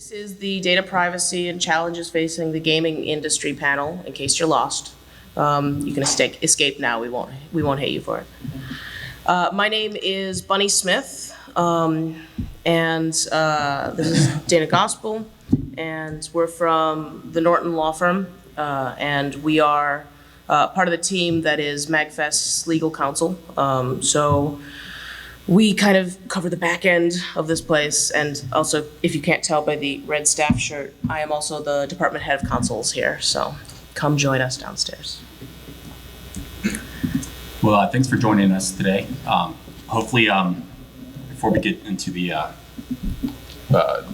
This is the data privacy and challenges facing the gaming industry panel. In case you're lost, you can escape now. We won't hate you for it. My name is Bunny Smith, and this is Dana Gospel, and we're from the Norton Law Firm, and we are part of the team that is MAGFest's legal counsel. So we kind of cover the back end of this place, and also, if you can't tell by the red staff shirt, I am also the department head of consoles here, so come join us downstairs. Well, thanks for joining us today. Hopefully, before we get into the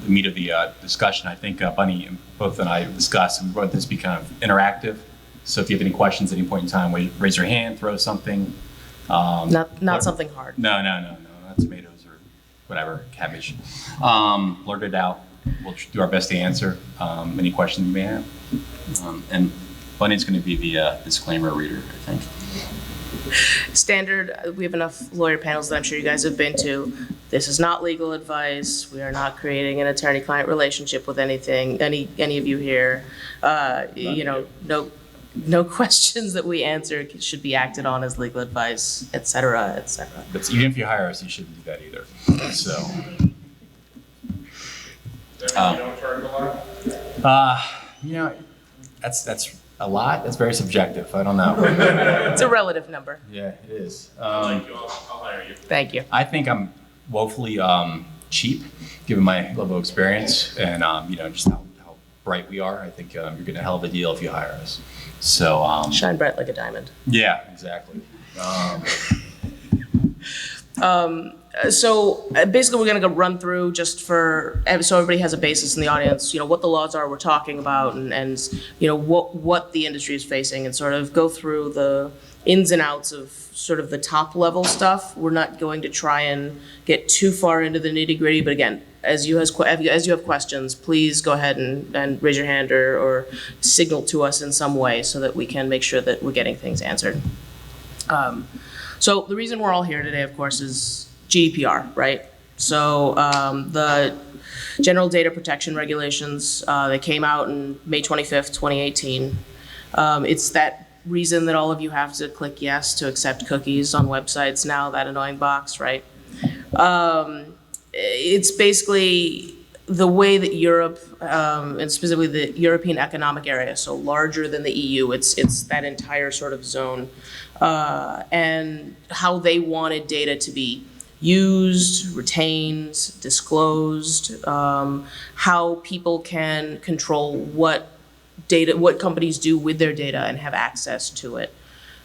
meat of the discussion, I think Bunny, both and I discussed, we want this to be kind of interactive. So if you have any questions at any point in time, raise your hand, throw something. Not something hard. No, not tomatoes or whatever, cabbage. Blurt it out. We'll do our best to answer any questions you may have. And Bunny's going to be the disclaimer reader, I think. Standard, we have enough lawyer panels that I'm sure you guys have been to. This is not legal advice. We are not creating an attorney-client relationship with any of you here. No questions that we answer should be acted on as legal advice, et cetera, et cetera. But even if you hire us, you shouldn't do that either. So. Don't charge a lot? That's a lot. That's very subjective. I don't know. It's a relative number. Yeah, it is. I'll hire you. Thank you. I think I'm woefully cheap, given my level of experience and just how bright we are. I think you're getting a hell of a deal if you hire us. So Shine bright like a diamond. Yeah, exactly. So basically, we're going to run through just so everybody has a basis in the audience. What the laws are we're talking about, and what the industry is facing, and sort of go through the ins and outs of sort of the top level stuff. We're not going to try and get too far into the nitty gritty, but again, as you have questions, please go ahead and raise your hand or signal to us in some way so that we can make sure that we're getting things answered. So the reason we're all here today, of course, is GDPR, right? So the General Data Protection Regulations, they came out on May 25th, 2018. It's that reason that all of you have to click yes to accept cookies on websites now, that annoying box, right? It's basically the way that Europe, and specifically the European Economic Area, so larger than the EU, it's that entire sort of zone, and how they wanted data to be used, retained, disclosed, how people can control what companies do with their data and have access to it.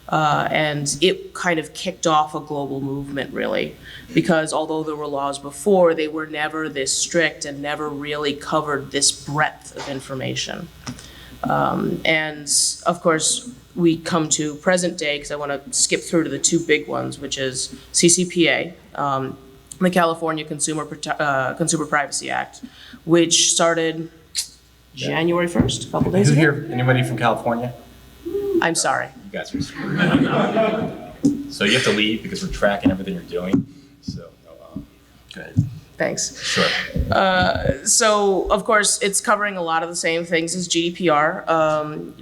And it kind of kicked off a global movement, really, because although there were laws before, they were never this strict and never really covered this breadth of information. And of course, we come to present day, because I want to skip through to the two big ones, which is CCPA, the California Consumer Privacy Act, which started January 1st, a couple days ago. Here, anybody from California? I'm sorry. You guys are screwed. So you have to leave because we're tracking everything you're doing. So go ahead. Thanks. Sure. So, of course, it's covering a lot of the same things as GDPR,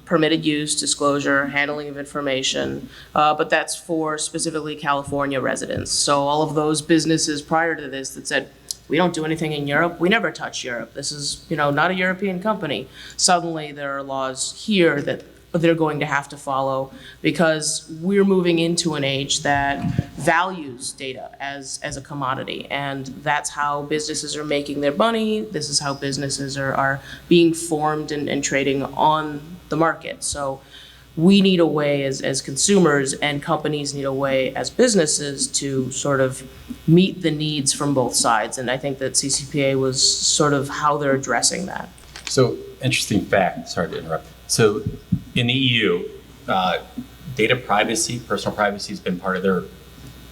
permitted use, disclosure, handling of information, but that's for specifically California residents. So all of those businesses prior to this that said, we don't do anything in Europe, we never touch Europe, this is not a European company, suddenly there are laws here that they're going to have to follow, because we're moving into an age that values data as a commodity, and that's how businesses are making their money. This is how businesses are being formed and trading on the market. So we need a way as consumers, and companies need a way as businesses to sort of meet the needs from both sides, and I think that CCPA was sort of how they're addressing that. So, interesting fact, sorry to interrupt. So in the EU, data privacy, personal privacy has been part of their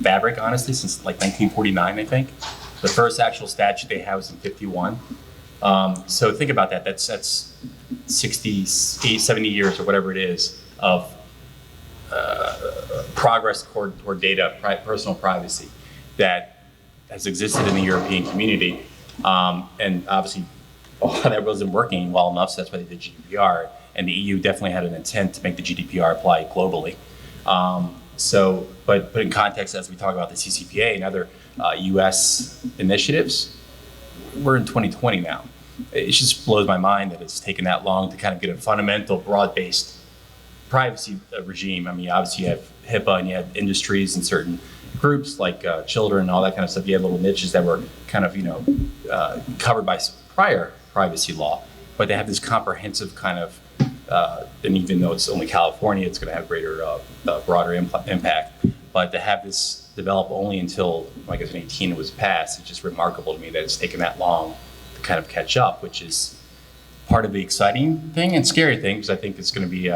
fabric, honestly, since like 1949, I think. The first actual statute they have was in 51. So think about that. That's 60, 70 years or whatever it is of progress toward data, personal privacy that has existed in the European community. And obviously that wasn't working well enough, so that's why they did GDPR. And the EU definitely had an intent to make the GDPR apply globally. But in context, as we talk about the CCPA and other US initiatives, we're in 2020 now. It just blows my mind that it's taken that long to kind of get a fundamental, broad-based privacy regime. I mean, obviously you have HIPAA and you have industries and certain groups like children and all that kind of stuff. You have little niches that were kind of, covered by prior privacy law, but they have this comprehensive kind of, and even though it's only California, it's going to have greater, broader impact. But to have this develop only until, I guess, in 18 it was passed, it's just remarkable to me that it's taken that long to kind of catch up, which is part of the exciting thing and scary thing, because I think it's going to be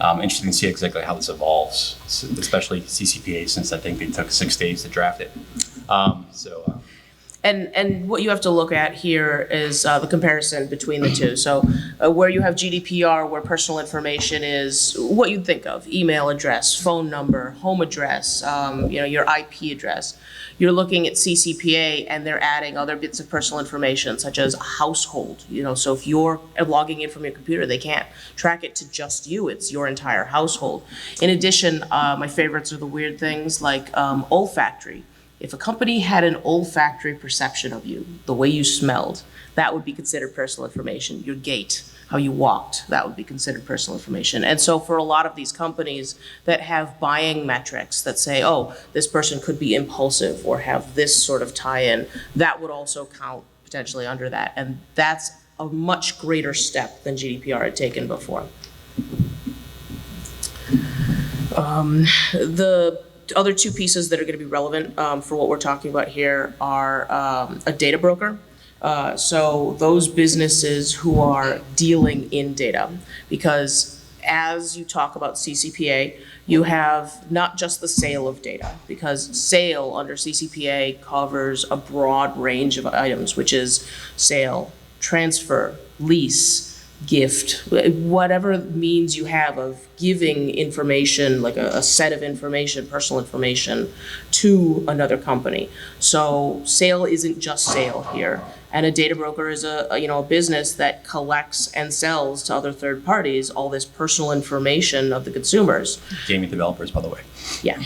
interesting to see exactly how this evolves, especially CCPA, since I think they took 6 days to draft it. And what you have to look at here is the comparison between the two. So where you have GDPR, where personal information is what you'd think of: email address, phone number, home address, your IP address. You're looking at CCPA, and they're adding other bits of personal information, such as household. So if you're logging in from your computer, they can't track it to just you. It's your entire household. In addition, my favorites are the weird things like olfactory. If a company had an olfactory perception of you, the way you smelled, that would be considered personal information. Your gait, how you walked, that would be considered personal information. And so for a lot of these companies that have buying metrics that say, oh, this person could be impulsive or have this sort of tie-in, that would also count potentially under that. And that's a much greater step than GDPR had taken before. The other two pieces that are going to be relevant for what we're talking about here are a data broker. So those businesses who are dealing in data, because as you talk about CCPA, you have not just the sale of data, because sale under CCPA covers a broad range of items, which is sale, transfer, lease, gift, whatever means you have of giving information, like a set of information, personal information, to another company. So sale isn't just sale here. And a data broker is a business that collects and sells to other third parties all this personal information of the consumers. Gaming developers, by the way. Yeah.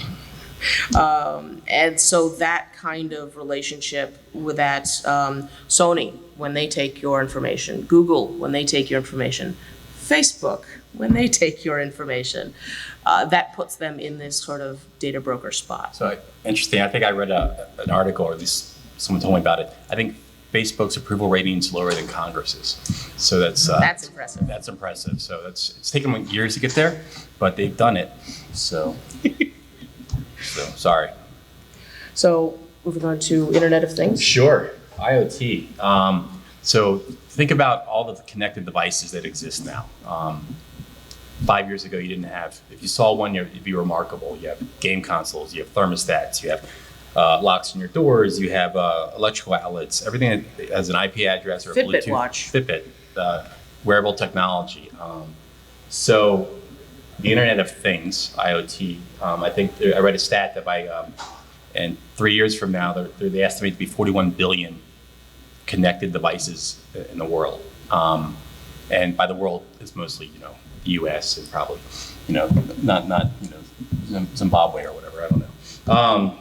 And so that kind of relationship with that, Sony, when they take your information, Google, when they take your information, Facebook, when they take your information, that puts them in this sort of data broker spot. So interesting. I think I read an article, or at least someone told me about it. I think Facebook's approval rating is lower than Congress's. So that's impressive. That's impressive. So it's taken them years to get there, but they've done it. So, sorry. So moving on to Internet of Things. Sure. IoT. So think about all of the connected devices that exist now. 5 years ago, you didn't have, if you saw one, it'd be remarkable. You have game consoles, you have thermostats, you have locks in your doors, you have electrical outlets, everything that has an IP address or a Fitbit Bluetooth. watch. Fitbit, wearable technology. So the Internet of Things, IoT, I think I read a stat that by, and 3 years from now, they estimate to be 41 billion connected devices in the world. And by the world, it's mostly, the US and probably, not Zimbabwe or whatever, I don't know.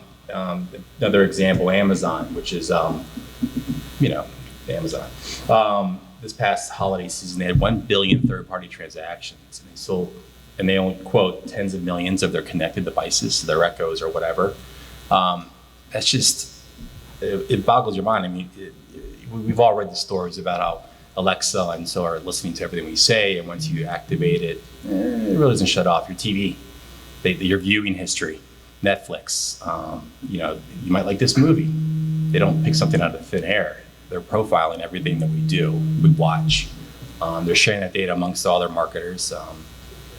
Another example, Amazon, which is, Amazon. This past holiday season, they had 1 billion third-party transactions, and they sold, and they only quote tens of millions of their connected devices, their Echoes or whatever. That's just, it boggles your mind. I mean, we've all read the stories about how Alexa and so are listening to everything we say, and once you activate it, it really doesn't shut off. Your TV, your viewing history, Netflix, you might like this movie. They don't pick something out of thin air. They're profiling everything that we do, we watch. They're sharing that data amongst all their marketers.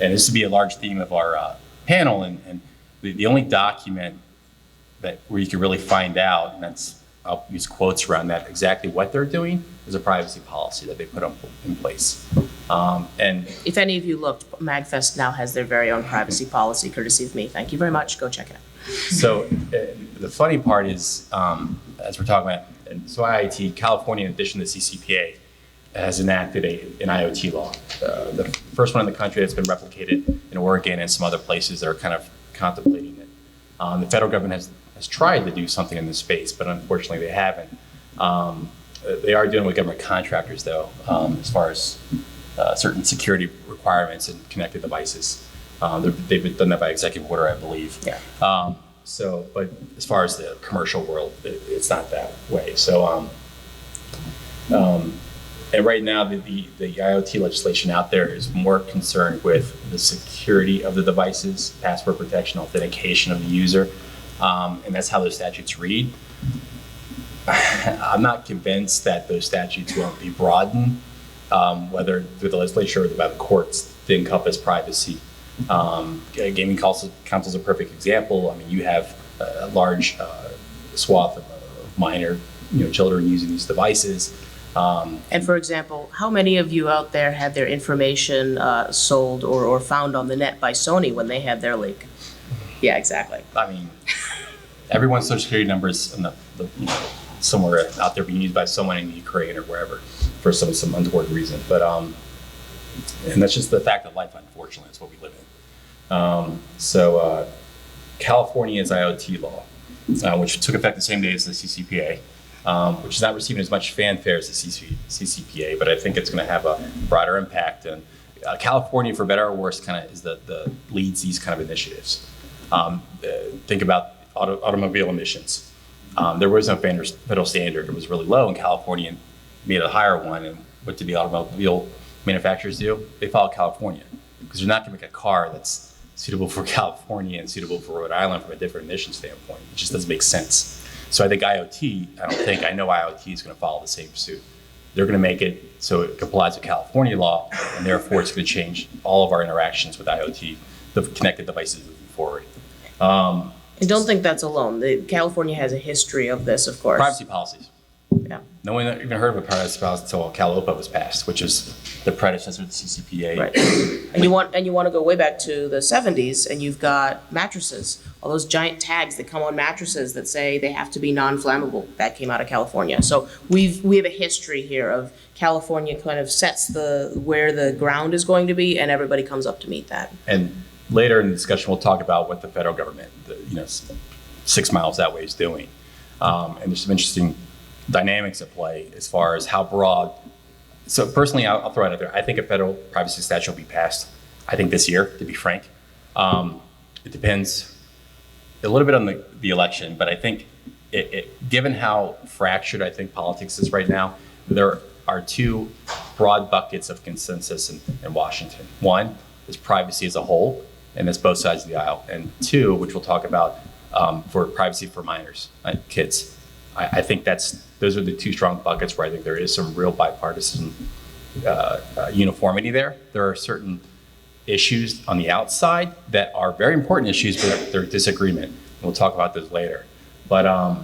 And this would be a large theme of our panel, and the only document where you can really find out, and I'll use quotes around that, exactly what they're doing, is a privacy policy that they put in place. And if any of you looked, MAGFest now has their very own privacy policy, courtesy of me. Thank you very much. Go check it out. So the funny part is, as we're talking about, and so IIT, California, in addition to CCPA, has enacted an IoT law. The first one in the country that's been replicated in Oregon and some other places that are kind of contemplating it. The federal government has tried to do something in this space, but unfortunately they haven't. They are dealing with government contractors, though, as far as certain security requirements and connected devices. They've done that by executive order, I believe. Yeah. But as far as the commercial world, it's not that way. So, and right now, the IoT legislation out there is more concerned with the security of the devices, password protection, authentication of the user, and that's how those statutes read. I'm not convinced that those statutes won't be broadened, whether through the legislature or by the courts, to encompass privacy. Gaming council is a perfect example. I mean, you have a large swath of minor, children using these devices. And for example, how many of you out there had their information sold or found on the net by Sony when they had their leak? Yeah, exactly. I mean, everyone's social security number is in somewhere out there being used by someone in Ukraine or wherever for some untoward reason. But and that's just the fact of life. Unfortunately, it's what we live in. California's IoT law, which took effect the same day as the CCPA. Which is not receiving as much fanfare as the CCPA, but I think it's going to have a broader impact. And California, for better or worse, kind of is the leads these kind of initiatives. Think about automobile emissions. There was no federal standard; it was really low, and California made a higher one. And what did the automobile manufacturers do? They followed California because you're not going to make a car that's suitable for California and suitable for Rhode Island from a different emission standpoint. It just doesn't make sense. So I think I know IoT is going to follow the same suit. They're going to make it so it complies with California law, and therefore it's going to change all of our interactions with IoT, the connected devices moving forward. I don't think that's alone. California has a history of this, of course. Privacy policies. Yeah. No one even heard of a privacy policy until CalOPA was passed, which is the predecessor to the CCPA. Right. And you want to go way back to the 70s, and you've got mattresses. All those giant tags that come on mattresses that say they have to be non-flammable. That came out of California. So we have a history here of California kind of sets where the ground is going to be, and everybody comes up to meet that. And later in the discussion, we'll talk about what the federal government, 6 miles that way, is doing. And there's some interesting dynamics at play as far as how broad. So personally, I'll throw it out there. I think a federal privacy statute will be passed, I think this year, to be frank. It depends a little bit on the election, but I think given how fractured I think politics is right now, there are two broad buckets of consensus in Washington. One is privacy as a whole, and that's both sides of the aisle. And two, which we'll talk about, for privacy for minors, kids. I think those are the two strong buckets where I think there is some real bipartisan uniformity there. There are certain issues on the outside that are very important issues, but they're disagreement. And we'll talk about those later. But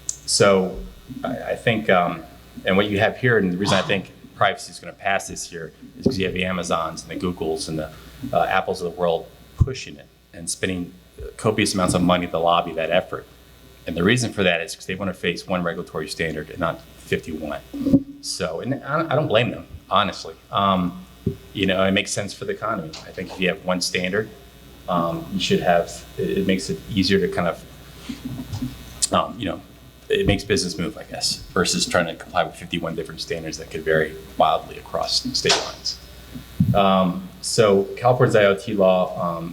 so I think, and what you have here, and the reason I think privacy is going to pass this year is because you have the Amazons and the Googles and the Apples of the world pushing it and spending copious amounts of money to lobby that effort. And the reason for that is because they want to face one regulatory standard and not 51. So, and I don't blame them, honestly. It makes sense for the economy. I think if you have one standard, you should have, it makes it easier to kind of, it makes business move, I guess, versus trying to comply with 51 different standards that could vary wildly across state lines. So California's IoT law,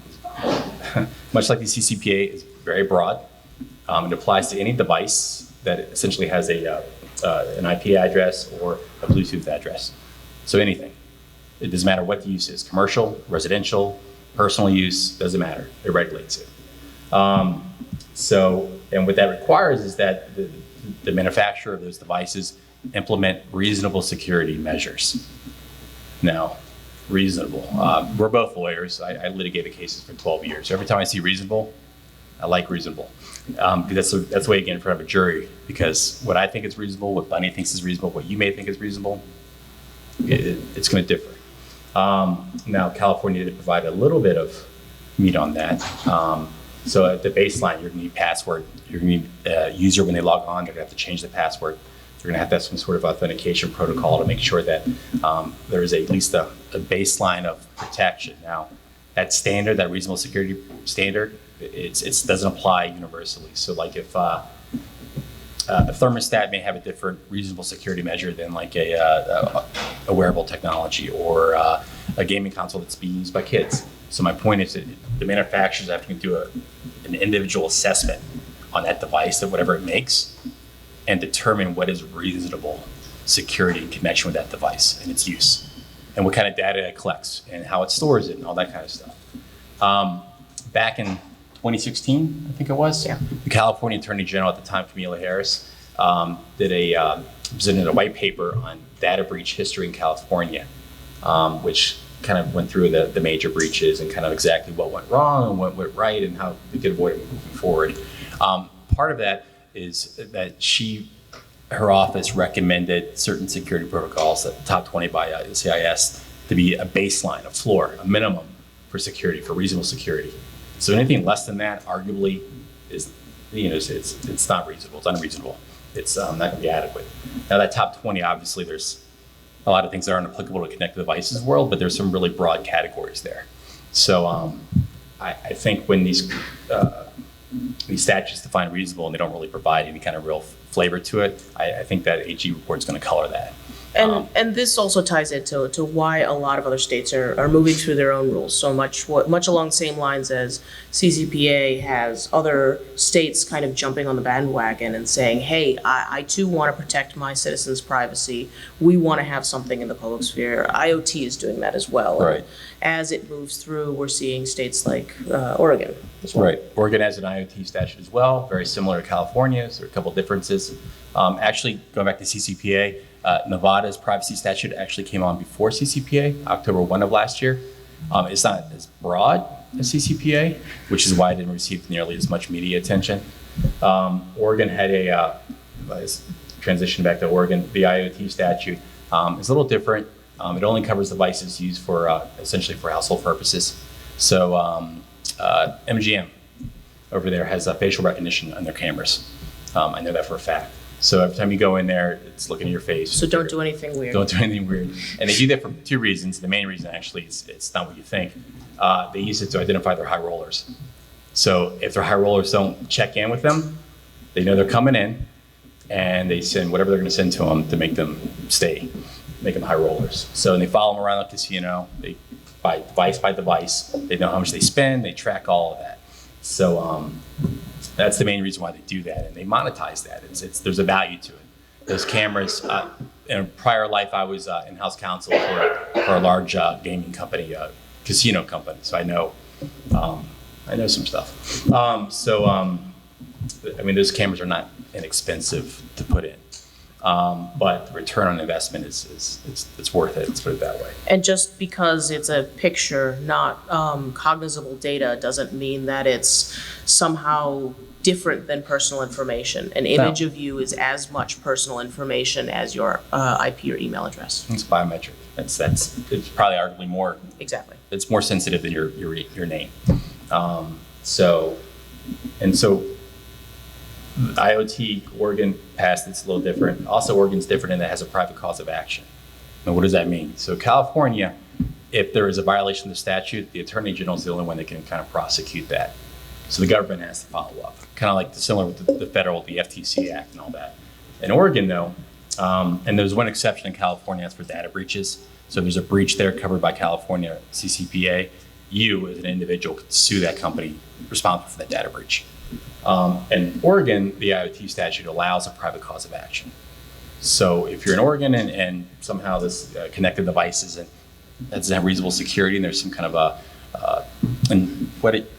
much like the CCPA, is very broad. It applies to any device that essentially has an IP address or a Bluetooth address. So anything. It doesn't matter what the use is, commercial, residential, personal use, doesn't matter. It regulates it. And what that requires is that the manufacturer of those devices implement reasonable security measures. Now, reasonable. We're both lawyers. I litigated cases for 12 years. Every time I see reasonable, I like reasonable. That's the way, again, in front of a jury, because what I think is reasonable, what Bunny thinks is reasonable, what you may think is reasonable, it's going to differ. Now, California did provide a little bit of meat on that. So at the baseline, you're going to need password. You're going to need a user when they log on. They're going to have to change the password. you're going to have some sort of authentication protocol to make sure that there is at least a baseline of protection. Now, that standard, that reasonable security standard, it doesn't apply universally. So like if a thermostat may have a different reasonable security measure than like a wearable technology or a gaming console that's being used by kids. So my point is that the manufacturers have to do an individual assessment on that device, of whatever it makes, and determine what is reasonable security in connection with that device and its use, and what kind of data it collects and how it stores it and all that kind of stuff. Back in 2016, I think it was, the California Attorney General at the time, Kamala Harris, presented a white paper on data breach history in California, which kind of went through the major breaches and kind of exactly what went wrong and what went right and how we could avoid it moving forward. Part of that is that her office recommended certain security protocols, the top 20 by the CIS, to be a baseline, a floor, a minimum for security, for reasonable security. So anything less than that, arguably, is it's not reasonable. It's unreasonable. It's not going to be adequate. Now that top 20, obviously, there's a lot of things that aren't applicable to connected devices world, but there's some really broad categories there. So I think when these statutes define reasonable and they don't really provide any kind of real flavor to it, I think that AG report is going to color that. And this also ties into why a lot of other states are moving through their own rules so much along the same lines as CCPA has other states kind of jumping on the bandwagon and saying, hey, I too want to protect my citizens' privacy. We want to have something in the public sphere. IoT is doing that as well. Right. And as it moves through, we're seeing states like Oregon as well. Right. Oregon has an IoT statute as well, very similar to California's. There are a couple differences. Actually, going back to CCPA, Nevada's privacy statute actually came on before CCPA, October 1 of last year. It's not as broad as CCPA, which is why it didn't receive nearly as much media attention. Oregon had transition back to Oregon, the IoT statute is a little different. It only covers devices used for essentially for household purposes. So MGM over there has facial recognition on their cameras. I know that for a fact. So every time you go in there, it's looking at your face. So don't do anything weird. Don't do anything weird. And they do that for two reasons. The main reason, actually, is it's not what you think. They use it to identify their high rollers. So if their high rollers don't check in with them, they know they're coming in, and they send whatever they're going to send to them to make them stay, make them high rollers. So they follow them around the casino. They buy device by device. They know how much they spend. They track all of that. So that's the main reason why they do that, and they monetize that. There's a value to it. Those cameras. In a prior life, I was in-house counsel for a large gaming company, casino company. So I know some stuff. I mean, those cameras are not inexpensive to put in, but the return on investment it's worth it. Let's put it that way. And just because it's a picture, not cognizable data, doesn't mean that it's somehow different than personal information. An image of you is as much personal information as your IP or email address. It's biometric. It's probably arguably more. Exactly. It's more sensitive than your name. So IoT, Oregon passed, it's a little different. Also, Oregon's different in that it has a private cause of action. Now, what does that mean? So California, if there is a violation of the statute, the Attorney General is the only one that can kind of prosecute that. So the government has to follow up, kind of like similar with the federal, the FTC Act and all that. In Oregon, though, and there's one exception in California, that's for data breaches. So if there's a breach there covered by California CCPA, you as an individual could sue that company responsible for that data breach. In Oregon, the IoT statute allows a private cause of action. So if you're in Oregon and somehow this connected devices and doesn't have reasonable security and there's some kind of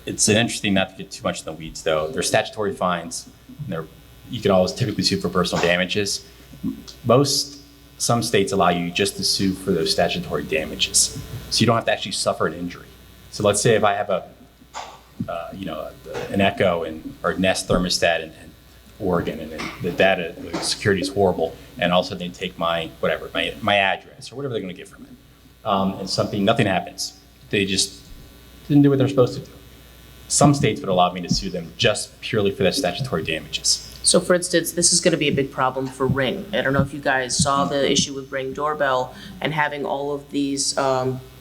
it's an interesting, not to get too much in the weeds though, there's statutory fines. You can always typically sue for personal damages. Some states allow you just to sue for those statutory damages. So you don't have to actually suffer an injury. So let's say if I have an Echo or Nest thermostat in Oregon, and the security is horrible, and all of a sudden they take my address or whatever they're going to get from it, and nothing happens. They just didn't do what they're supposed to do. Some states would allow me to sue them just purely for their statutory damages. So for instance, this is going to be a big problem for Ring. I don't know if you guys saw the issue with Ring doorbell and having all of these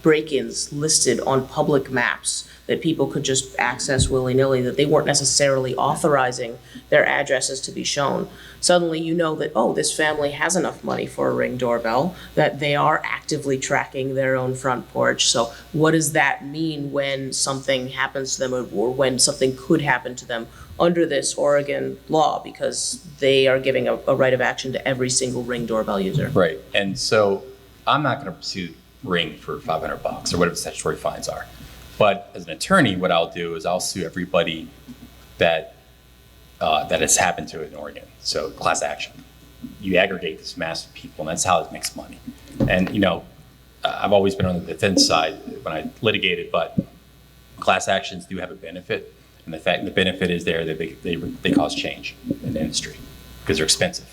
break-ins listed on public maps that people could just access willy-nilly, that they weren't necessarily authorizing their addresses to be shown. Suddenly you know that, oh, this family has enough money for a Ring doorbell, that they are actively tracking their own front porch. So what does that mean when something happens to them, or when something could happen to them under this Oregon law, because they are giving a right of action to every single Ring doorbell user? Right. And so I'm not going to pursue Ring for $500 or whatever the statutory fines are. But as an attorney, what I'll do is I'll sue everybody that that has happened to in Oregon. So class action. You aggregate this mass of people, and that's how it makes money. And I've always been on the defense side when I litigated, but class actions do have a benefit, and the benefit is there that they cause change in the industry because they're expensive.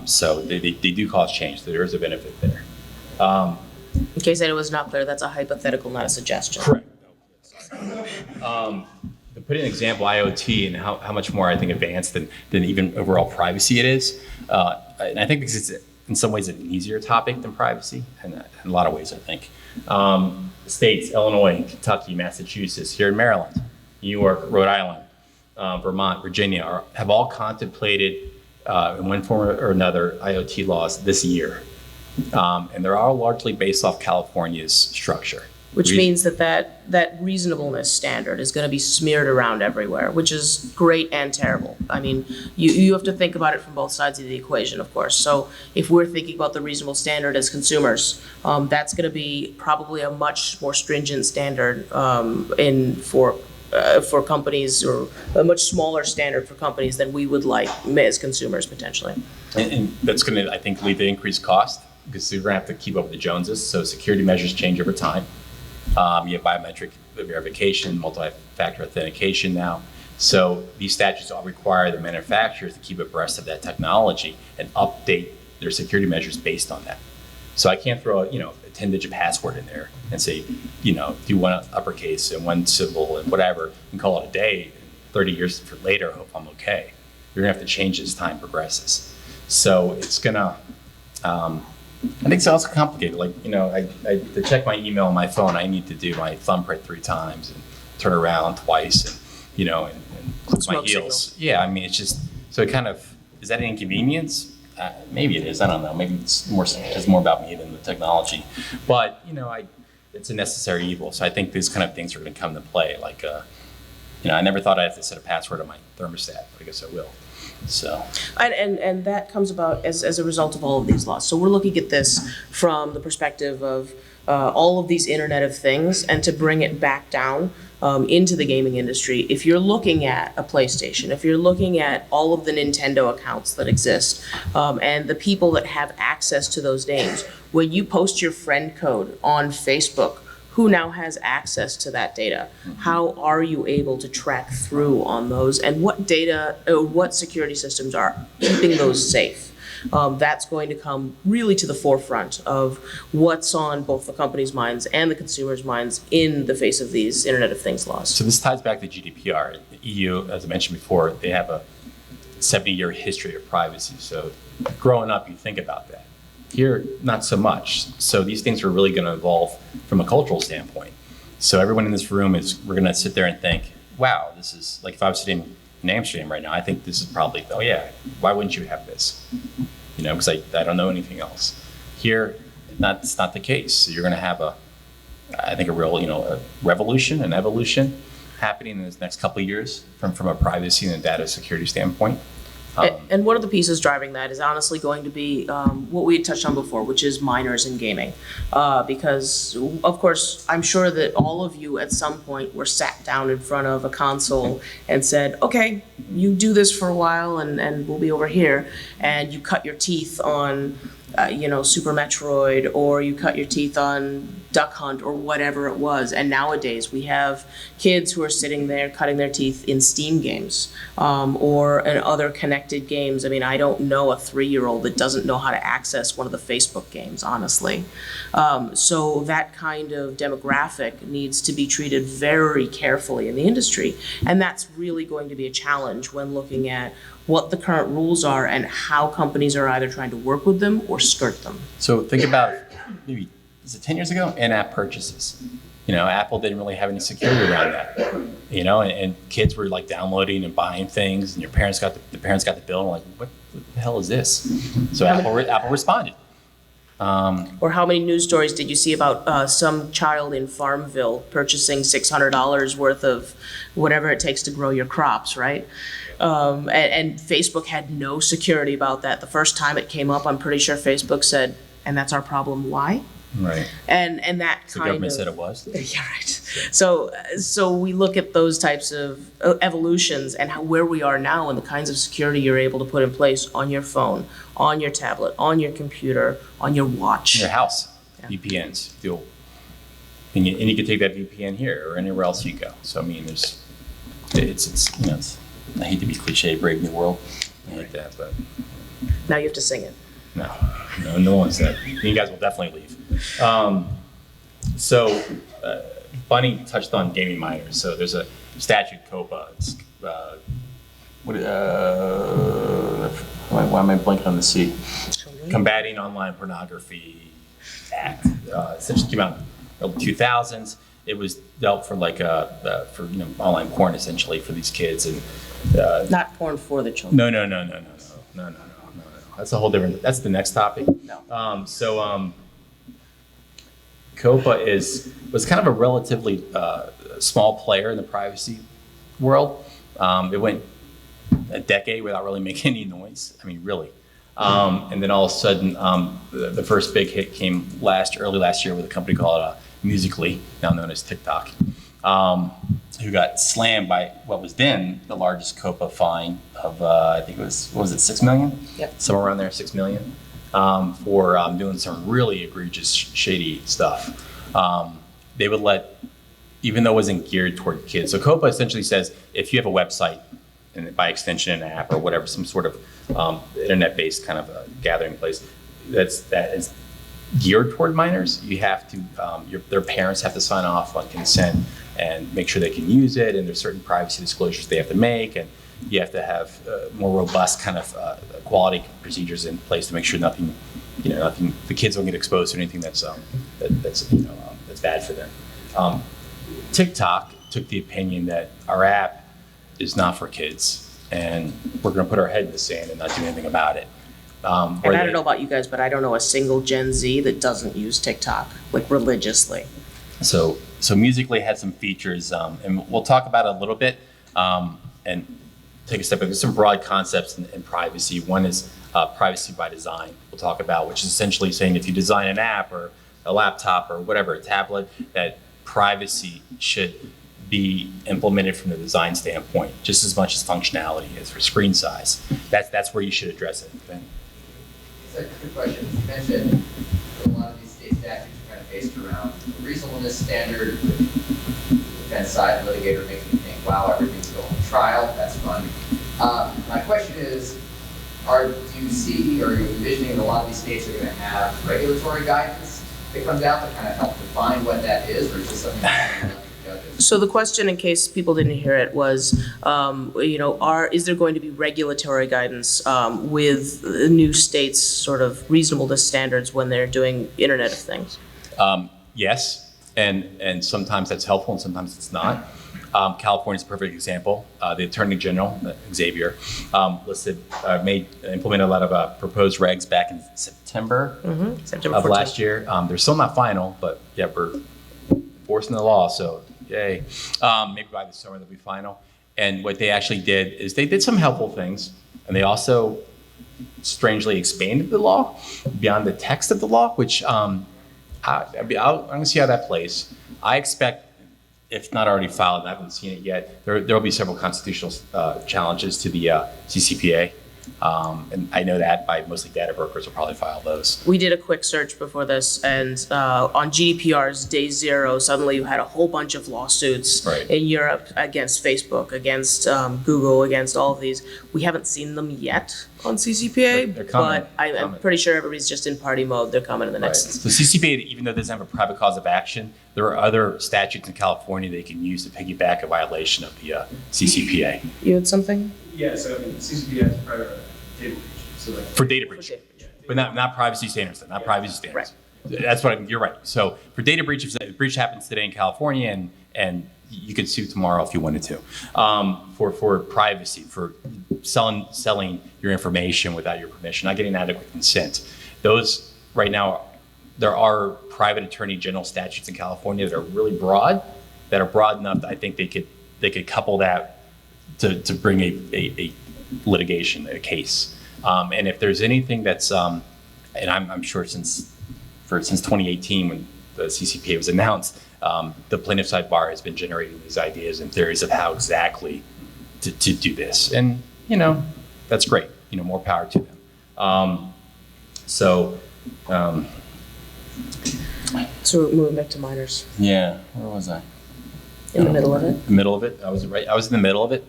So they do cause change. So there is a benefit there. In case that it was not clear, that's a hypothetical, not a suggestion. Correct. To put an example, IoT and how much more I think advanced than even overall privacy it is. And I think because it's in some ways an easier topic than privacy, and in a lot of ways I think. States, Illinois, Kentucky, Massachusetts, here in Maryland, New York, Rhode Island, Vermont, Virginia have all contemplated in one form or another IoT laws this year. And they're all largely based off California's structure. Which means that reasonableness standard is going to be smeared around everywhere, which is great and terrible. I mean, you have to think about it from both sides of the equation, of course. So if we're thinking about the reasonable standard as consumers, that's going to be probably a much more stringent standard for companies, or a much smaller standard for companies than we would like as consumers potentially. And that's going to, I think, lead to increased cost, because we're going to have to keep up with the Joneses. So security measures change over time. You have biometric verification, multi-factor authentication now. So these statutes all require the manufacturers to keep abreast of that technology and update their security measures based on that. So I can't throw a 10-digit password in there and say, do one uppercase and one symbol and whatever, and call it a day. 30 years later, hope I'm okay. You're gonna have to change as time progresses. So it's gonna, I think it's also complicated. Like, to check my email on my phone, I need to do my thumbprint 3 times and turn around twice and click my heels. Yeah, I mean, it's just, so it kind of, is that an inconvenience? Maybe it is, I don't know. Maybe it's more about me than the technology. But, it's a necessary evil. So I think these kind of things are gonna come into play. Like, I never thought I'd have to set a password on my thermostat, but I guess I will. So, and that comes about as a result of all of these laws. So we're looking at this from the perspective of all of these Internet of Things, and to bring it back down into the gaming industry. If you're looking at a PlayStation, if you're looking at all of the Nintendo accounts that exist, and the people that have access to those names, when you post your friend code on Facebook, who now has access to that data? How are you able to track through on those? And what data, what security systems are keeping those safe? That's going to come really to the forefront of what's on both the company's minds and the consumers' minds in the face of these Internet of Things laws. So this ties back to GDPR. The EU, as I mentioned before, they have a 70-year history of privacy. So growing up, you think about that. Here, not so much. So these things are really going to evolve from a cultural standpoint. So everyone in this room we're going to sit there and think, wow, this is, like if I was sitting in Amsterdam right now, I think this is probably, oh yeah, why wouldn't you have this? Because I don't know anything else. Here, that's not the case. So you're going to have I think a real, a revolution, an evolution happening in this next couple of years from a privacy and a data security standpoint. And one of the pieces driving that is honestly going to be what we had touched on before, which is minors in gaming. Because, of course, I'm sure that all of you at some point were sat down in front of a console and said, okay, you do this for a while and we'll be over here. And you cut your teeth on, Super Metroid, or you cut your teeth on Duck Hunt or whatever it was. And nowadays we have kids who are sitting there cutting their teeth in Steam games or in other connected games. I mean, I don't know a 3-year-old that doesn't know how to access one of the Facebook games, honestly. So that kind of demographic needs to be treated very carefully in the industry. And that's really going to be a challenge when looking at what the current rules are, and how companies are either trying to work with them or skirt them. So think about maybe, is it 10 years ago? In-app purchases. Apple didn't really have any security around that. And kids were like downloading and buying things, and the parents got the bill and like, what the hell is this? So Apple responded. Or how many news stories did you see about some child in Farmville purchasing $600 worth of whatever it takes to grow your crops, right? And Facebook had no security about that. The first time it came up, I'm pretty sure Facebook said, "And that's our problem. Why?" Right. And that So the kind government of said it was? yeah, right. So we look at those types of evolutions and where we are now and the kinds of security you're able to put in place on your phone, on your tablet, on your computer, on your watch. In your house, Yeah. VPNs. And you can take that VPN here or anywhere else you go. So I mean, it's I hate to be cliche, brave new world. I hate that, but Now you have to sing it. no one said. You guys will definitely leave. So Bunny touched on gaming minors. So there's a statute, COPA. It's, why am I blanking on the C? Combating Online Pornography Act. Essentially came out in the 2000s. It was dealt for for online porn essentially for these kids and. Not porn for the children. No. That's a whole different. That's the next topic. No. COPA was kind of a relatively small player in the privacy world. It went a decade without really making any noise. I mean, really. And then all of a sudden, the first big hit came early last year with a company called Musical.ly, now known as TikTok, who got slammed by what was then the largest COPA fine of, I think it was, what was it, 6 million? Yep. Somewhere around there, 6 million, for doing some really egregious, shady stuff. They would let, even though it wasn't geared toward kids. So COPA essentially says if you have a website, and by extension an app or whatever, some sort of internet-based kind of gathering place that is geared toward minors, you have to, their parents have to sign off on consent and make sure they can use it, and there's certain privacy disclosures they have to make, and you have to have more robust kind of quality procedures in place to make sure nothing, the kids don't get exposed to anything that's bad for them. TikTok took the opinion that our app is not for kids, and we're going to put our head in the sand and not do anything about it. And I don't know about you guys, but I don't know a single Gen Z that doesn't use TikTok, like religiously. So Musical.ly had some features, and we'll talk about it a little bit, and take a step back. There's some broad concepts in privacy. One is privacy by design, we'll talk about, which is essentially saying if you design an app or a laptop or whatever, a tablet, that privacy should be implemented from the design standpoint, just as much as functionality as for screen size. That's where you should address it. Okay? It's a good question. You mentioned that a lot of these state statutes are kind of based around reasonableness standard. Defense side litigator makes me think, wow, everything's going to trial. That's fun. My question is, do you see or are you envisioning that a lot of these states are going to have regulatory guidance that comes out to kind of help define what that is, or is this something that judges? So the question, in case people didn't hear it, was, is there going to be regulatory guidance with new states' sort of reasonableness standards when they're doing Internet of Things? Yes, and sometimes that's helpful and sometimes it's not. California's a perfect example. The Attorney General, Xavier, implemented a lot of proposed regs back in September September of 14th. last year. They're still not final, but yeah, we're enforcing the law, so yay. Maybe by the summer they'll be final. And what they actually did is they did some helpful things, and they also strangely expanded the law beyond the text of the law, which I'm going to see how that plays. I expect, if not already filed, I haven't seen it yet, there will be several constitutional challenges to the CCPA. And I know that by mostly data brokers will probably file those. We did a quick search before this, and on GDPR's day zero, suddenly you had a whole bunch of lawsuits in Europe against Facebook, against Google, against all of these. We haven't seen them yet on CCPA, They're coming. but I'm pretty sure everybody's just in party mode. They're coming in the next. So CCPA, even though it doesn't have a private cause of action, there are other statutes in California they can use to piggyback a violation of the CCPA. You had something? Yeah, so I mean, CCP has private data breach, so like. For data breach, but not privacy standards, not privacy standards. That's what you're right. So for data breach, if the breach happens today in California, and you could sue tomorrow if you wanted to, for privacy, for selling your information without your permission, not getting adequate consent. Those right now, there are private attorney general statutes in California that are really broad, that are broad enough that I think they could couple that to bring a litigation, a case. And if there's anything that's, and I'm sure since 2018 when the CCPA was announced, the plaintiff side bar has been generating these ideas and theories of how exactly to do this. And, that's great. More power to them. So we're moving back to minors. yeah, where was I? In the middle of it. The middle of it. I was right. I was in the middle of it.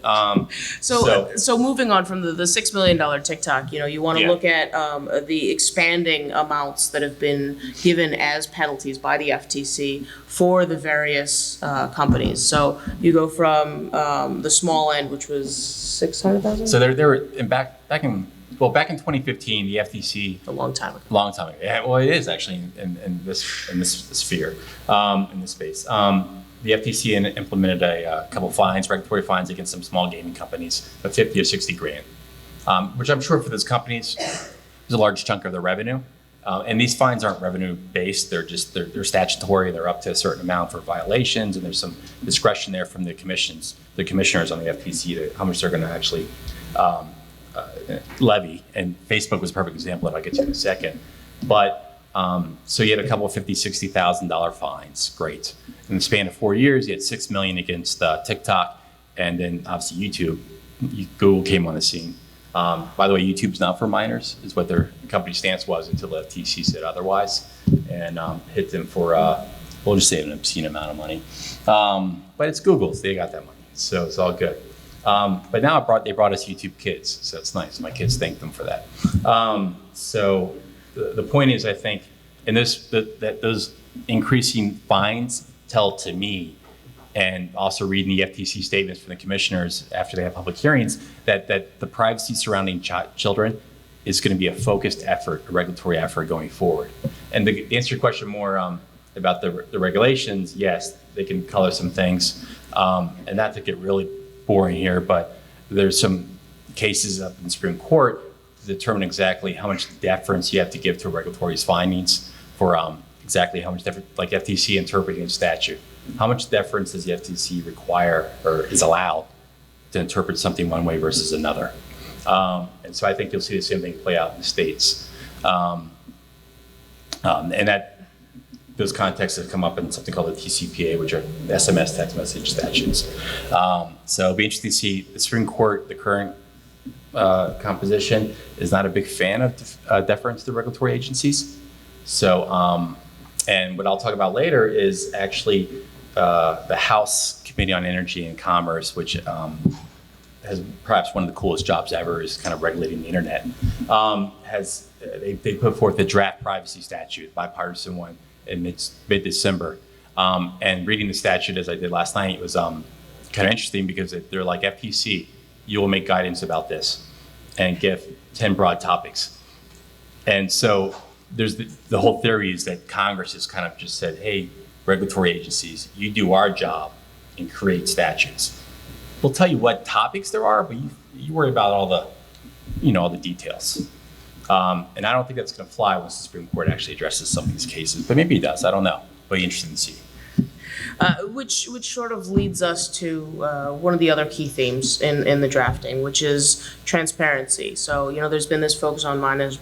So moving on from the $6 million TikTok, you want to look at the expanding amounts that have been given as penalties by the FTC for the various companies. So you go from the small end, which was 600,000. So there were back in 2015, the FTC. A long time ago. Long time ago. Yeah, well, it is actually in this sphere, in this space. The FTC implemented a couple regulatory fines against some small gaming companies of 50 or 60 grand, which I'm sure for those companies is a large chunk of their revenue. And these fines aren't revenue based; they're statutory. They're up to a certain amount for violations, and there's some discretion there from the commissioners on the FTC to how much they're going to actually levy. And Facebook was a perfect example that I'll get to in a second. But so you had a couple of $50,000-$60,000 fines. Great. In the span of 4 years, you had $6 million against TikTok, and then obviously YouTube. Google came on the scene. By the way, YouTube's not for minors, is what their company stance was until the FTC said otherwise, and hit them for we'll just say an obscene amount of money. But it's Google's; they got that money, so it's all good. But now they brought us YouTube Kids, so it's nice. My kids thank them for that. So the point is, I think, and that those increasing fines tell to me, and also reading the FTC statements from the commissioners after they have public hearings, that the privacy surrounding children is going to be a focused effort, a regulatory effort going forward. And to answer your question more about the regulations, yes, they can color some things, and not to get really boring here, but there's some cases up in the Supreme Court to determine exactly how much deference you have to give to a regulatory's findings for exactly how much deference, like FTC interpreting a statute. How much deference does the FTC require or is allowed to interpret something one way versus another? And so I think you'll see the same thing play out in the states. And that those contexts have come up in something called the TCPA, which are SMS text message statutes. So it'll be interesting to see the Supreme Court, the current composition, is not a big fan of deference to regulatory agencies. So, and what I'll talk about later is actually the House Committee on Energy and Commerce, which has perhaps one of the coolest jobs ever, is kind of regulating the internet. They put forth a draft privacy statute, bipartisan one, in mid-December. And reading the statute as I did last night, it was kind of interesting because they're like, FTC, you will make guidance about this and give 10 broad topics. And so there's the whole theory is that Congress has kind of just said, hey, regulatory agencies, you do our job and create statutes. We'll tell you what topics there are, but you worry about all the details. And I don't think that's going to fly once the Supreme Court actually addresses some of these cases, but maybe it does. I don't know. But interesting to see. Which sort of leads us to one of the other key themes in the drafting, which is transparency. So, there's been this focus on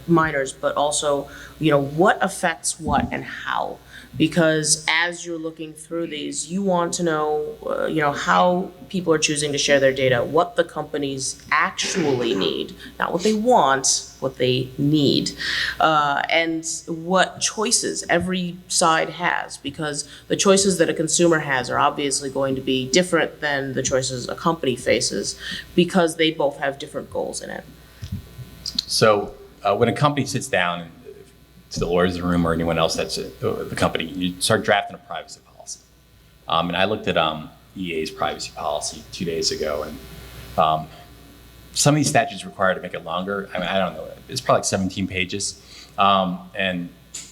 minors, but also, what affects what and how. Because as you're looking through these, you want to know, how people are choosing to share their data, what the companies actually need, not what they want, what they need, and what choices every side has. Because the choices that a consumer has are obviously going to be different than the choices a company faces, because they both have different goals in it. So when a company sits down and to the lawyers in the room or anyone else that's the company, you start drafting a privacy policy. And I looked at EA's privacy policy 2 days ago, and some of these statutes require to make it longer. I mean, I don't know. It's probably like 17 pages. And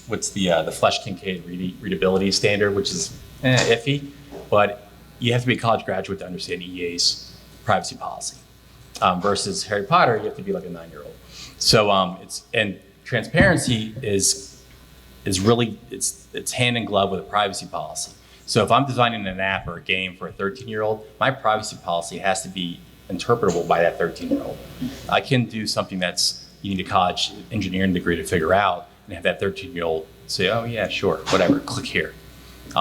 what's the Flesch-Kincaid readability standard, which is iffy, but you have to be a college graduate to understand EA's privacy policy. Versus Harry Potter, you have to be like a 9-year-old. So and transparency is really it's hand in glove with a privacy policy. So if I'm designing an app or a game for a 13-year-old, my privacy policy has to be interpretable by that 13-year-old. I can do something that's you need a college engineering degree to figure out and have that 13-year-old say, oh yeah, sure, whatever, click here.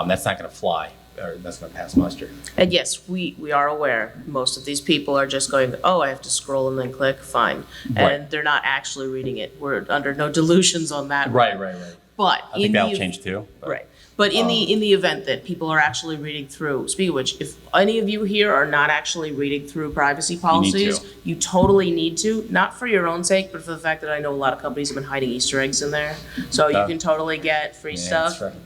That's not going to fly, or that's going to pass muster. And yes, we are aware, most of these people are just going, oh, I have to scroll and then click, fine. And Right. they're not actually reading it. We're under no delusions on that. Right. But I think that'll change too. But. Right. But in the event that people are actually reading through, speaking of which, if any of you here are not actually reading through privacy policies, to. you totally need to, not for your own sake, but for the fact that I know a lot of companies have been hiding Easter eggs in there. So you can totally get free stuff. That's right.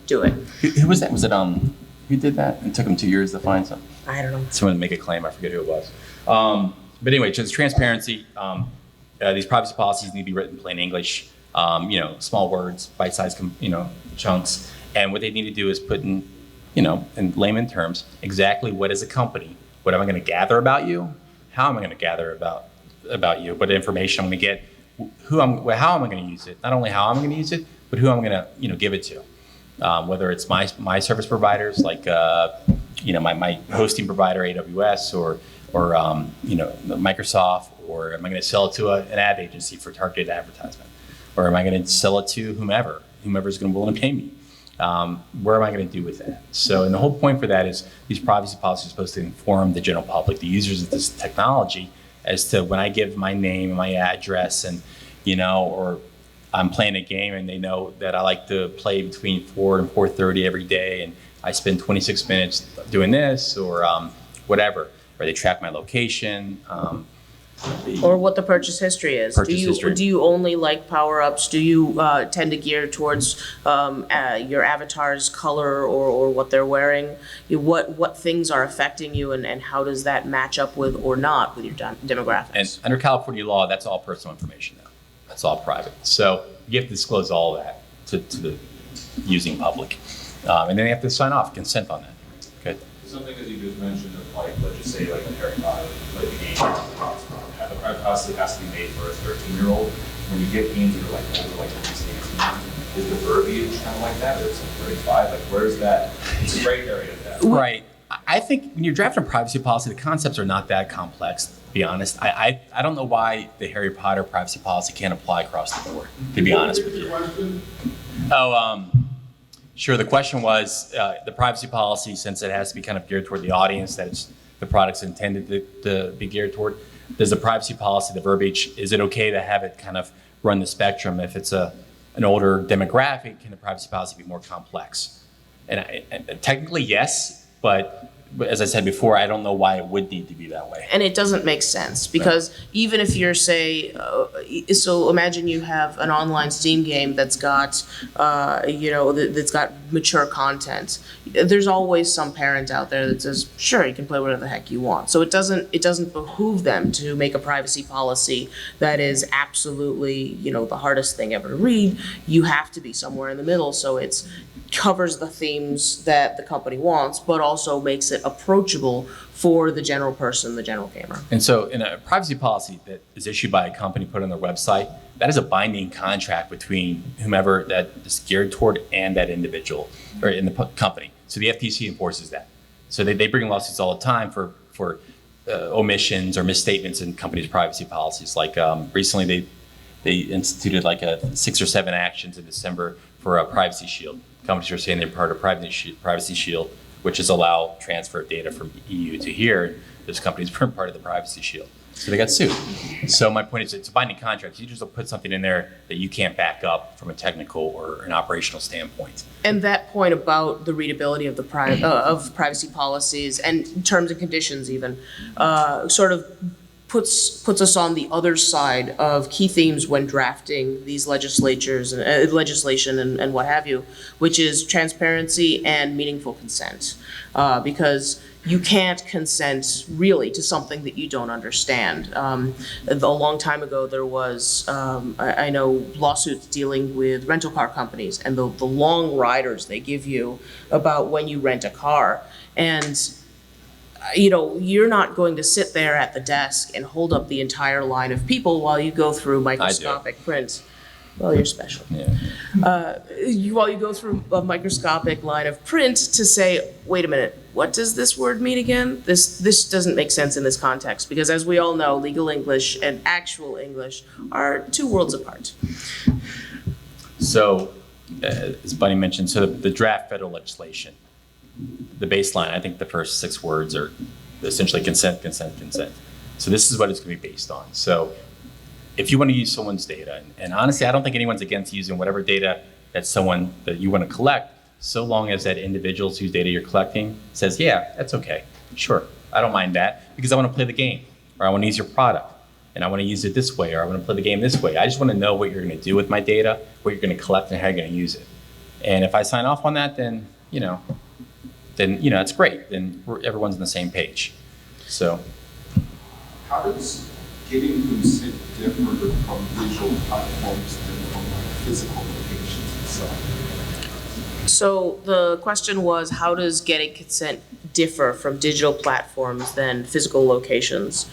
Do it. Who was that? Was it who did that? It took them 2 years to find something. I don't know. Someone to make a claim. I forget who it was. But anyway, just transparency. These privacy policies need to be written in plain English. Small words, bite-sized, chunks. And what they need to do is put in layman terms, exactly what is a company? What am I going to gather about you? How am I going to gather about you? What information I'm going to get? How am I going to use it? Not only how I'm going to use it, but who I'm going to give it to. Whether it's my service providers like my hosting provider AWS or Microsoft, or am I going to sell it to an ad agency for targeted advertisement, or am I going to sell it to whomever's going to be willing to pay me? Where am I going to do with that? So, and the whole point for that is these privacy policies are supposed to inform the general public, the users of this technology, as to when I give my name and my address and, or I'm playing a game and they know that I like to play between 4 and 4:30 every day and I spend 26 minutes doing this or whatever, or they track my location. Or what the purchase history is. History. Do you only like power-ups? Do you tend to gear towards your avatar's color or what they're wearing? What things are affecting you and how does that match up with or not with your demographics? And under California law, that's all personal information now. That's all private. So you have to disclose all that to the using public. And then they have to sign off, consent on that. Good. Something that you just mentioned of let's just say a Harry Potter, a game, the private policy has to be made for a 13-year-old. When you get games that are older, like 16, is the verbiage kind of like that, or is it 35? Where's that? It's a gray area of that. Right. I think when you're drafting a privacy policy, the concepts are not that complex, to be honest. I don't know why the Harry Potter privacy policy can't apply across the board, to be honest with you. Sure. The question was the privacy policy, since it has to be kind of geared toward the audience that it's the product's intended to be geared toward. Does the privacy policy, the verbiage, is it okay to have it kind of run the spectrum? If it's an older demographic, can the privacy policy be more complex? And technically, yes, but as I said before, I don't know why it would need to be that way. And it doesn't make sense because even if you're so imagine you have an online Steam game that's got, that's got mature content. There's always some parent out there that says, sure, you can play whatever the heck you want. So it doesn't behoove them to make a privacy policy that is absolutely, the hardest thing ever to read. You have to be somewhere in the middle. So it's covers the themes that the company wants, but also makes it approachable for the general person, the general gamer. And so in a privacy policy that is issued by a company put on their website, that is a binding contract between whomever that is geared toward and that individual or in the company. So the FTC enforces that. So they bring lawsuits all the time for omissions or misstatements in companies' privacy policies. Like recently they instituted like 6 or 7 actions in December for a privacy shield. Companies are saying they're part of privacy shield, which is allow transfer of data from EU to here. Those companies weren't part of the privacy shield, so they got sued. So my point is, it's a binding contract. You just put something in there that you can't back up from a technical or an operational standpoint. And that point about the readability of the of privacy policies and terms and conditions, even sort of puts us on the other side of key themes when drafting these legislatures and legislation and what have you, which is transparency and meaningful consent, because you can't consent really to something that you don't understand. A long time ago, there was, I know, lawsuits dealing with rental car companies and the long riders they give you about when you rent a car. And, you know, you're not going to sit there at the desk and hold up the entire line of people while you go through microscopic print. Well, you're special. Yeah. While you go through a microscopic line of print to say, wait a minute, what does this word mean again? This doesn't make sense in this context, because as we all know, legal English and actual English are two worlds apart. So, as Bunny mentioned, so the draft federal legislation, the baseline, I think the first 6 words are essentially consent, consent, consent. So this is what it's going to be based on. So if you want to use someone's data, and honestly, I don't think anyone's against using whatever data that you want to collect, so long as that individuals whose data you're collecting says, yeah, that's okay, sure, I don't mind that, because I want to play the game, or I want to use your product, and I want to use it this way, or I want to play the game this way. I just want to know what you're going to do with my data, what you're going to collect, and how you're going to use it. And if I sign off on that, then it's great. Then everyone's on the same page. So, how does getting consent differ from digital platforms than from physical locations itself? So the question was, how does getting consent differ from digital platforms than physical locations?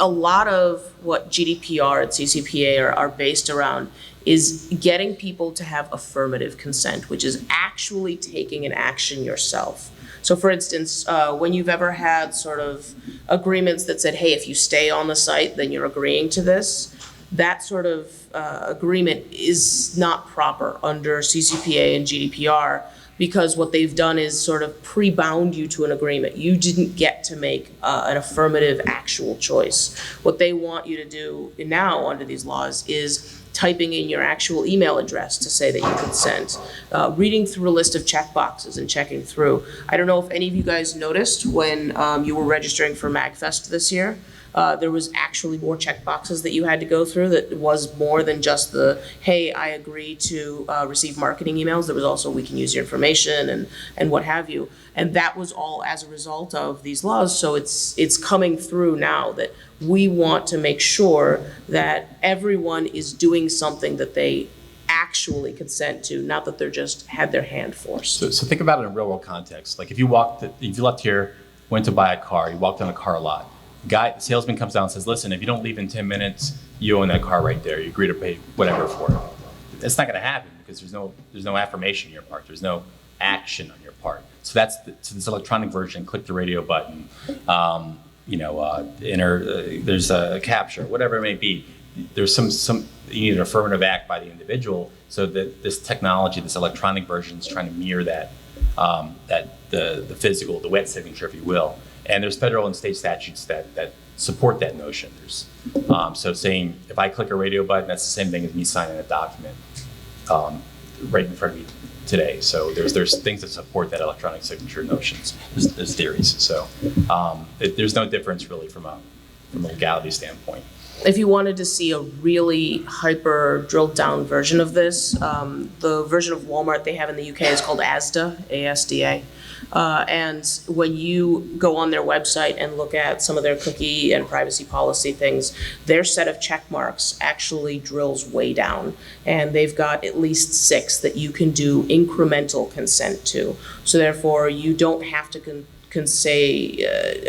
A lot of what GDPR and CCPA are based around is getting people to have affirmative consent, which is actually taking an action yourself. So for instance, when you've ever had sort of agreements that said, hey, if you stay on the site, then you're agreeing to this, that sort of agreement is not proper under CCPA and GDPR, because what they've done is sort of pre-bound you to an agreement. You didn't get to make an affirmative actual choice. What they want you to do now under these laws is typing in your actual email address to say that you consent, reading through a list of checkboxes and checking through. I don't know if any of you guys noticed when you were registering for MAGFest this year, there was actually more checkboxes that you had to go through that was more than just the, hey, I agree to receive marketing emails. There was also, we can use your information and what have you. And that was all as a result of these laws. So it's coming through now that we want to make sure that everyone is doing something that they actually consent to, not that they're just had their hand forced. So think about it in a real world context. Like if you left here, went to buy a car, you walked on a car lot, the salesman comes down and says, listen, if you don't leave in 10 minutes, you own that car right there. You agree to pay whatever for it. It's not going to happen because there's no affirmation on your part. There's no action on your part. So that's this electronic version. Click the radio button. There's a capture, whatever it may be. There's some you need an affirmative act by the individual. So that this technology, this electronic version, is trying to mirror that the physical, the wet signature, if you will. And there's federal and state statutes that support that notion. There's so saying if I click a radio button, that's the same thing as me signing a document right in front of me today. So there's things that support that electronic signature notions. There's theories. So there's no difference really from a legality standpoint. If you wanted to see a really hyper drilled down version of this, the version of Walmart they have in the UK is called ASDA, A-S-D-A. And when you go on their website and look at some of their cookie and privacy policy things, their set of check marks actually drills way down. And they've got at least 6 that you can do incremental consent to. So therefore, you don't have to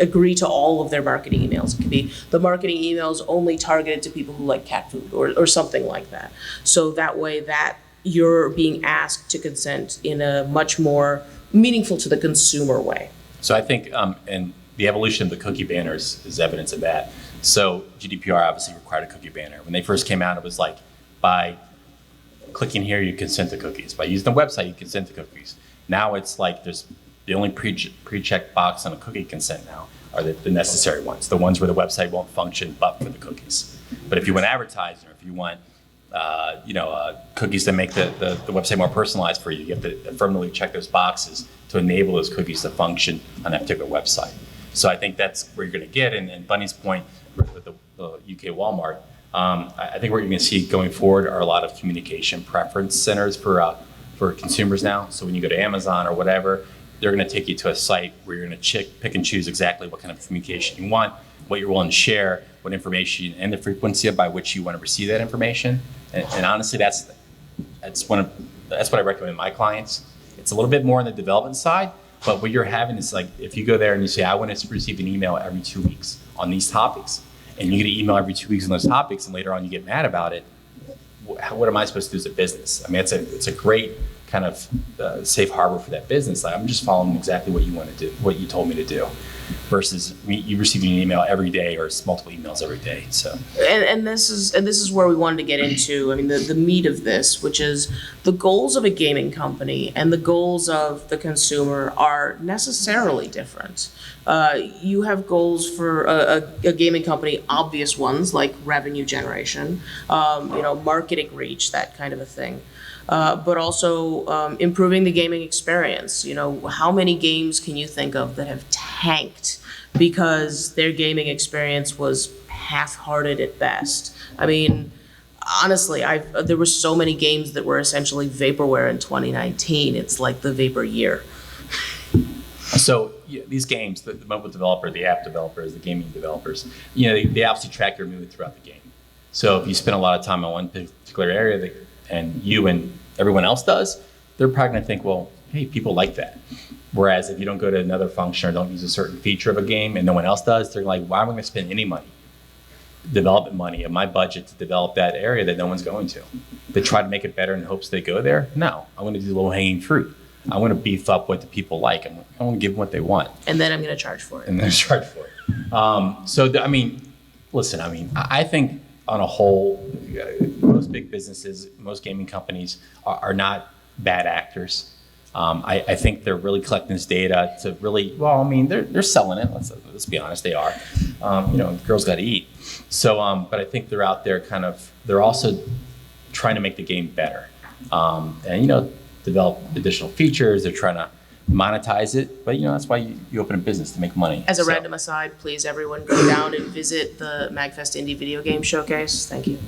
agree to all of their marketing emails. It could be the marketing emails only targeted to people who like cat food or something like that. So that way that you're being asked to consent in a much more meaningful to the consumer way. So I think, and the evolution of the cookie banners is evidence of that. So GDPR obviously required a cookie banner. When they first came out, it was like, by clicking here, you consent to cookies. By using the website, you consent to cookies. Now it's like there's the only pre-checked box on a cookie consent now are the necessary ones, the ones where the website won't function but for the cookies. But if you want advertising, or if you want cookies to make the website more personalized for you, you have to affirmatively check those boxes to enable those cookies to function on that particular website. So I think that's where you're going to get. And Bunny's point with the UK Walmart, I think what you're going to see going forward are a lot of communication preference centers for consumers now. So when you go to Amazon or whatever, they're going to take you to a site where you're going to pick and choose exactly what kind of communication you want, what you're willing to share, what information, and the frequency by which you want to receive that information. And honestly, that's what I recommend my clients. It's a little bit more on the development side, but what you're having is like, if you go there and you say, I want to receive an email every 2 weeks on these topics, and you get an email every 2 weeks on those topics, and later on you get mad about it, what am I supposed to do as a business? I mean, it's a great kind of safe harbor for that business. Like, I'm just following exactly what you want to do, what you told me to do, versus you receiving an email every day or multiple emails every day. So, and this is where we wanted to get into. I mean, the meat of this, which is the goals of a gaming company and the goals of the consumer are necessarily different. You have goals for a gaming company, obvious ones like revenue generation, marketing reach, that kind of a thing. But also improving the gaming experience. How many games can you think of that have tanked because their gaming experience was half-hearted at best? I mean, honestly, there were so many games that were essentially vaporware in 2019. It's like the vapor year. So these games, the mobile developer, the app developers, the gaming developers, they obviously track your movement throughout the game. So if you spend a lot of time on one particular area, and you and everyone else does, they're probably going to think, well, hey, people like that. Whereas if you don't go to another function or don't use a certain feature of a game and no one else does, they're like, why am I going to spend any money, development money of my budget to develop that area that no one's going to? They try to make it better in hopes they go there? No, I want to do low-hanging fruit. I want to beef up what the people like. I want to give them what they want. And then I'm going to charge for it. Listen, I think on a whole, most big businesses, most gaming companies are not bad actors. I think they're really collecting this data to really, they're selling it. Let's be honest, they are. Girls got to eat. So, but I think they're out there they're also trying to make the game better. And develop additional features. They're trying to monetize it, but that's why you open a business, to make money. As a random aside, please everyone go down and visit the MAGFest Indie Video Game Showcase. Thank you.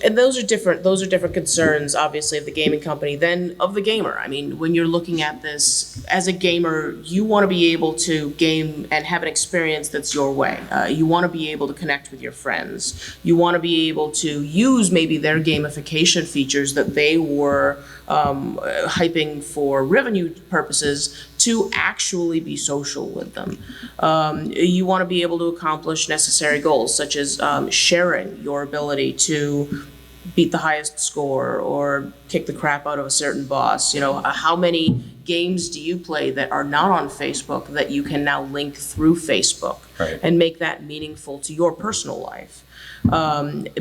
And those are different concerns, obviously, of the gaming company than of the gamer. I mean, when you're looking at this as a gamer, you want to be able to game and have an experience that's your way. You want to be able to connect with your friends. You want to be able to use maybe their gamification features that they were hyping for revenue purposes to actually be social with them. You want to be able to accomplish necessary goals, such as sharing your ability to beat the highest score or kick the crap out of a certain boss. How many games do you play that are not on Facebook that you can now link through Facebook, right, and make that meaningful to your personal life?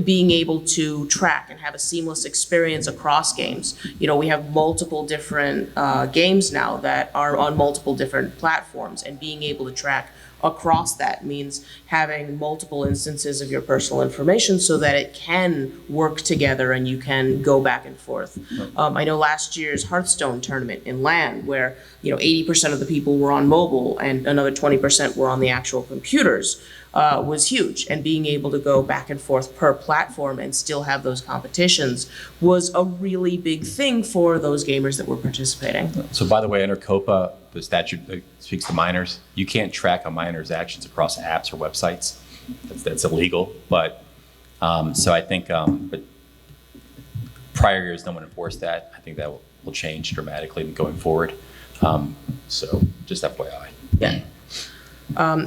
Being able to track and have a seamless experience across games. We have multiple different games now that are on multiple different platforms, and being able to track across that means having multiple instances of your personal information so that it can work together and you can go back and forth. I know last year's Hearthstone tournament in LAN, where 80% of the people were on mobile and another 20% were on the actual computers, was huge. And being able to go back and forth per platform and still have those competitions was a really big thing for those gamers that were participating. So by the way, under COPA, the statute that speaks to minors, you can't track a minor's actions across apps or websites. That's illegal. But so I think, but prior years, no one enforced that. I think that will change dramatically going forward. So just FYI. Yeah.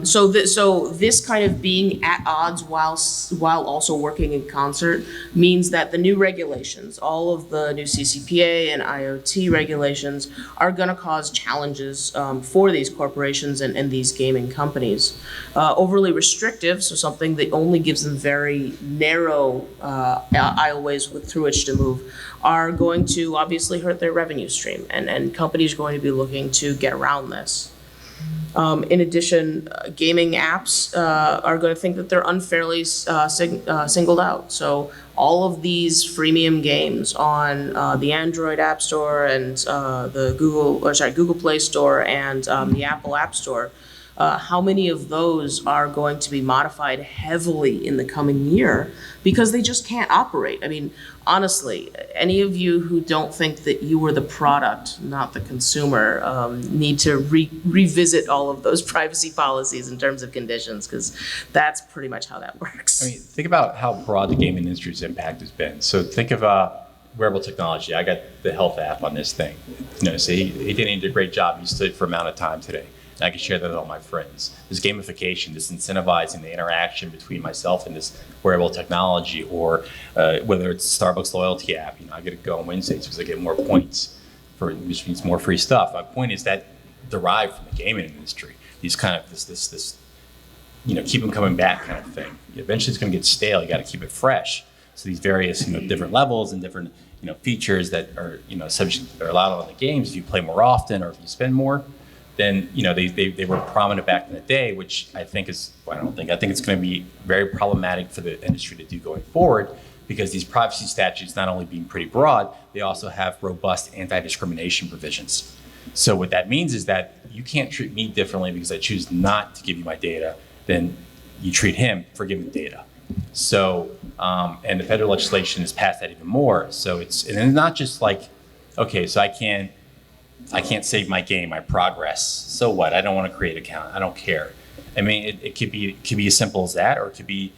So this kind of being at odds while also working in concert means that the new regulations, all of the new CCPA and IoT regulations, are going to cause challenges for these corporations and these gaming companies. Overly restrictive, so something that only gives them very narrow aisleways through which to move, are going to obviously hurt their revenue stream, and companies are going to be looking to get around this. In addition, gaming apps are going to think that they're unfairly singled out. So all of these freemium games on the Android App Store and the Google Play Store and the Apple App Store, how many of those are going to be modified heavily in the coming year because they just can't operate? I mean, honestly, any of you who don't think that you were the product, not the consumer, need to revisit all of those privacy policies and terms of conditions, because that's pretty much how that works. I mean, think about how broad the gaming industry's impact has been. So think of wearable technology. I got the health app on this thing. So he did a great job. He stood for amount of time today. And I can share that with all my friends. This gamification, this incentivizing the interaction between myself and this wearable technology, or whether it's Starbucks loyalty app. I get to go on Wednesdays because I get more points, which means more free stuff. My point is that derived from the gaming industry. These kind of this keep them coming back kind of thing. Eventually, it's going to get stale. You got to keep it fresh. So these various different levels and different features that are subject are allowed on the games. If you play more often or if you spend more, then they were prominent back in the day, which I think it's going to be very problematic for the industry to do going forward, because these privacy statutes, not only being pretty broad, they also have robust anti-discrimination provisions. So what that means is that you can't treat me differently because I choose not to give you my data than you treat him for giving data. So and the federal legislation has passed that even more. So it's not just like, okay, so I can't save my game, my progress. So what? I don't want to create an account. I don't care. I mean, it could be as simple as that, or it could be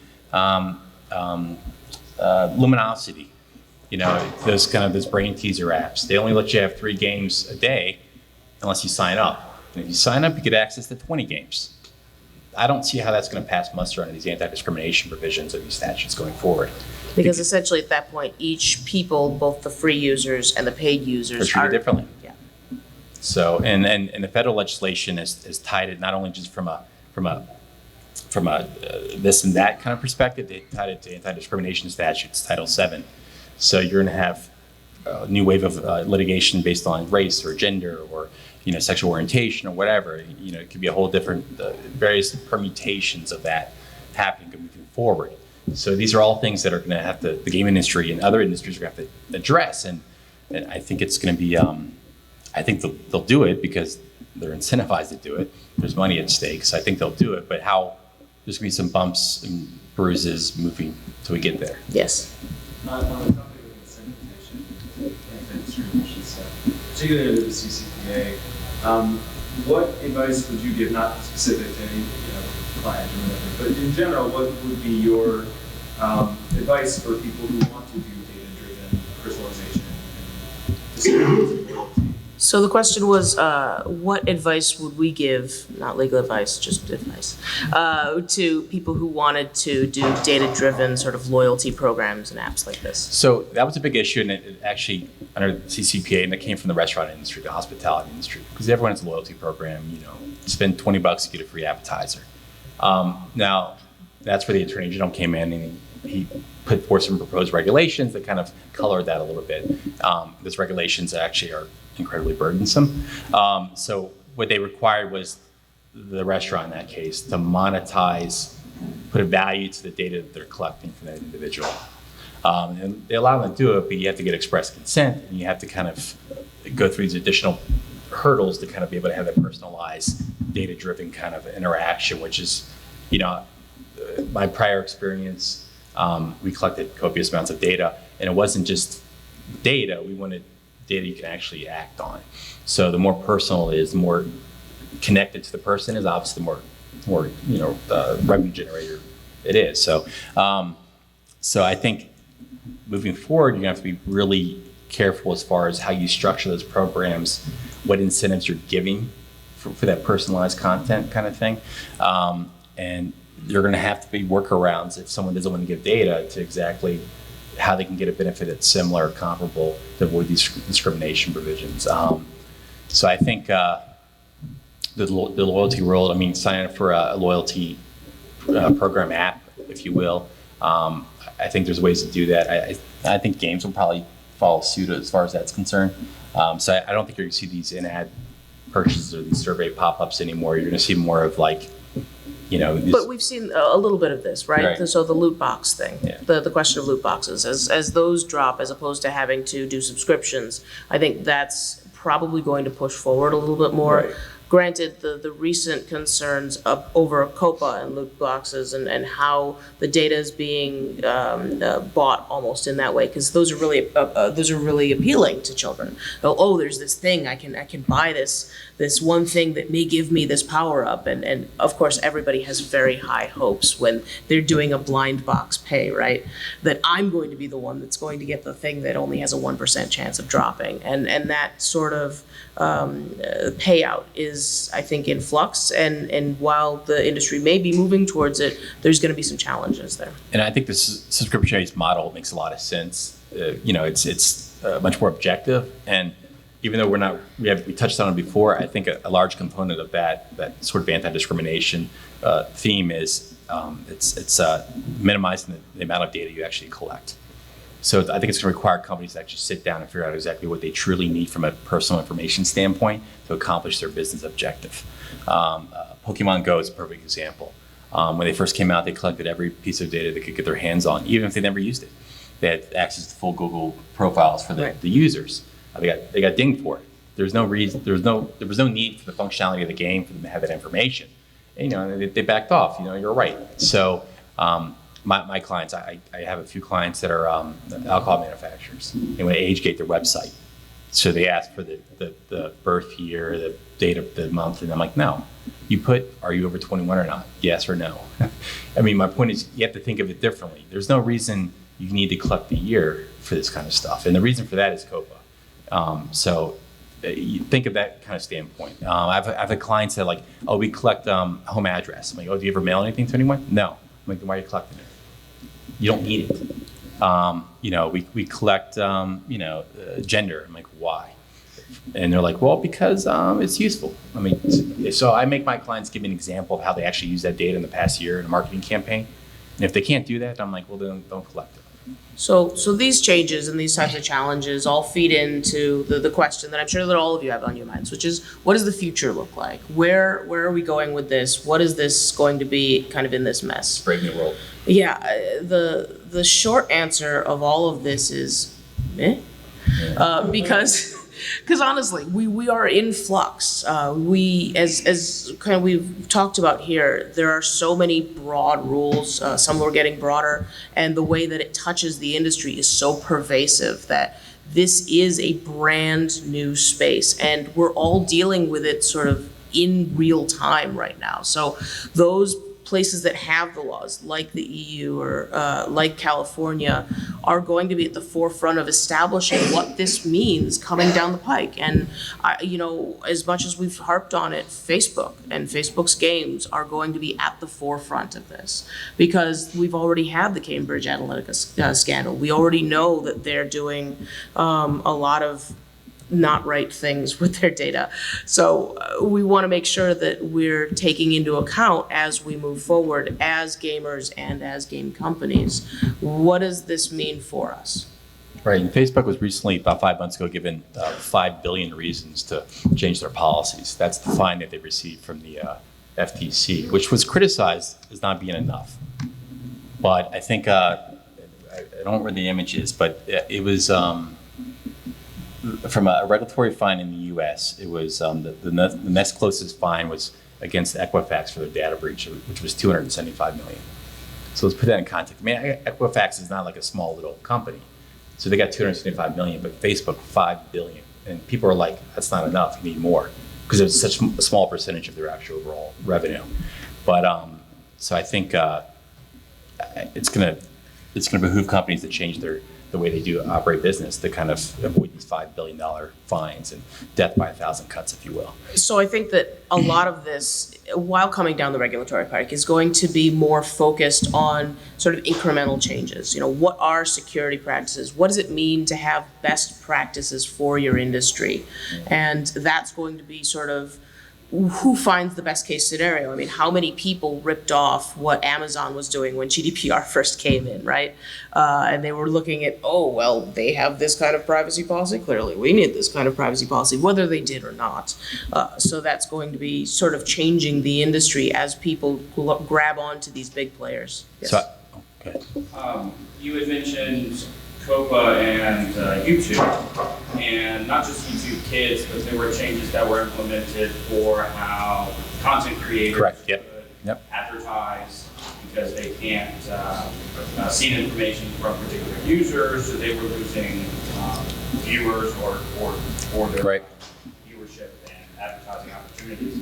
luminosity. Those brain teaser apps. They only let you have 3 games a day unless you sign up. And if you sign up, you get access to 20 games. I don't see how that's going to pass muster under these anti-discrimination provisions of these statutes going forward. Because essentially at that point, each people, both the free users and the paid users, are treated differently. Yeah. So, and the federal legislation is tied it not only just from a this and that kind of perspective. They tied it to anti-discrimination statutes, Title VII. So you're going to have a new wave of litigation based on race or gender or sexual orientation or whatever. It could be a whole different various permutations of that happening moving forward. So these are all things that are going to have the game industry and other industries are going to have to address. And I think it's going to be. I think they'll do it because they're incentivized to do it. There's money at stake, so I think they'll do it. But there's going to be some bumps and bruises moving till we get there. Yes. On the topic of incentivization, anti-discrimination stuff, particularly under the CCPA, what advice would you give, not specific to any client or whatever, but in general, what would be your advice for people who want to do data-driven personalization and discrimination loyalty? So the question was, what advice would we give, not legal advice, just advice, to people who wanted to do data-driven sort of loyalty programs and apps like this? So that was a big issue, and it actually under the CCPA, and it came from the restaurant industry, the hospitality industry, because everyone has a loyalty program. Spend $20 to get a free appetizer. Now, that's where the Attorney General came in, and he put forth some proposed regulations that kind of colored that a little bit. Those regulations actually are incredibly burdensome. So what they required was the restaurant in that case to monetize, put a value to the data that they're collecting from that individual. And they allow them to do it, but you have to get express consent, and you have to kind of go through these additional hurdles to kind of be able to have that personalized, data-driven kind of interaction, which is, my prior experience, we collected copious amounts of data, and it wasn't just data. We wanted data you can actually act on. So the more personal it is, the more connected to the person is, obviously the more revenue generator it is. So I think moving forward, you're gonna have to be really careful as far as how you structure those programs, what incentives you're giving for that personalized content kind of thing. And you're gonna have to be workarounds if someone doesn't want to give data to exactly how they can get a benefit that's similar or comparable to avoid these discrimination provisions. So I think the loyalty world, signing up for a loyalty program app, if you will, I think there's ways to do that. I think games will probably follow suit as far as that's concerned. So I don't think you're going to see these purchases or these survey pop-ups anymore. You're going to see more of like, these, But we've seen a little bit of this, right? Right. So the loot box thing, Yeah. the question of loot boxes, as those drop, as opposed to having to do subscriptions, I think that's probably going to push forward a little bit more. Right. Granted, the recent concerns over COPA and loot boxes and how the data is being bought almost in that way, because those are really appealing to children. Oh, there's this thing I can buy this one thing that may give me this power up, and of course everybody has very high hopes when they're doing a blind box pay, right? That I'm going to be the one that's going to get the thing that only has a 1% chance of dropping, and that sort of payout is, I think, in flux, and while the industry may be moving towards it, there's going to be some challenges there. and I think this subscription-based model makes a lot of sense. It's much more objective, and even though we touched on it before, I think a large component of that sort of anti-discrimination theme is it's minimizing the amount of data you actually collect. So I think it's going to require companies to actually sit down and figure out exactly what they truly need from a personal information standpoint to accomplish their business objective. Pokemon Go is a perfect example. When they first came out, they collected every piece of data they could get their hands on, even if they never used it. They had access to full Google profiles for the users. They got dinged for it. There was no need for the functionality of the game for them to have that information. And, they backed off. You're right. So. My clients, I have a few clients that are alcohol manufacturers. They want to age gate their website. So they ask for the birth year, the date of the month, and I'm like, no. Are you over 21 or not? Yes or no? I mean, my point is you have to think of it differently. There's no reason you need to collect the year for this kind of stuff. And the reason for that is COPA. So you think of that kind of standpoint. I've had clients that are like, oh, we collect home address. I'm like, oh, do you ever mail anything to anyone? No. I'm like, then why are you collecting it? You don't need it. We collect, gender. I'm like, why? And they're like, well, because it's useful. I mean, so I make my clients give me an example of how they actually use that data in the past year in a marketing campaign. And if they can't do that, I'm like, well, then don't collect it. So these changes and these types of challenges all feed into the question that I'm sure that all of you have on your minds, which is, what does the future look like? Where are we going with this? What is this going to be kind of in this mess? Brave new world. Yeah, the short answer of all of this is meh. Because honestly, we are in flux. We, as kind of we've talked about here, there are so many broad rules. Some are getting broader, and the way that it touches the industry is so pervasive that this is a brand new space, and we're all dealing with it sort of in real time right now. So those places that have the laws, like the EU or like California, are going to be at the forefront of establishing what this means coming down the pike. And, as much as we've harped on it, Facebook and Facebook's games are going to be at the forefront of this, because we've already had the Cambridge Analytica scandal. We already know that they're doing a lot of not right things with their data. So we want to make sure that we're taking into account as we move forward as gamers and as game companies. What does this mean for us? Right, and Facebook was recently, about 5 months ago, given 5 billion reasons to change their policies. That's the fine that they received from the FTC, which was criticized as not being enough. But I think, I don't know where the image is, but it was, from a regulatory fine in the U.S., it was the next closest fine was against Equifax for their data breach, which was $275 million. So let's put that in context. I mean, Equifax is not like a small little company, so they got $275 million, but Facebook $5 billion, and people are like, that's not enough. You need more, because it's such a small percentage of their actual overall revenue. But so I think it's gonna behoove companies to change the way they do operate business to kind of avoid these $5 billion fines and death by 1,000 cuts, if you will. So I think that a lot of this, while coming down the regulatory pike, is going to be more focused on sort of incremental changes. What are security practices? What does it mean to have best practices for your industry? And that's going to be sort of who finds the best case scenario? I mean, how many people ripped off what Amazon was doing when GDPR first came in, right? And they were looking at, oh, well, they have this kind of privacy policy. Clearly, we need this kind of privacy policy, whether they did or not. So that's going to be sort of changing the industry as people grab onto these big players. Yes. So, okay. You had mentioned COPA and YouTube, and not just YouTube Kids, but there were changes that were implemented for how content creators Correct. Yep. could advertise because they can't see the information from particular users, so they were losing viewers or their Right. viewership and advertising opportunities.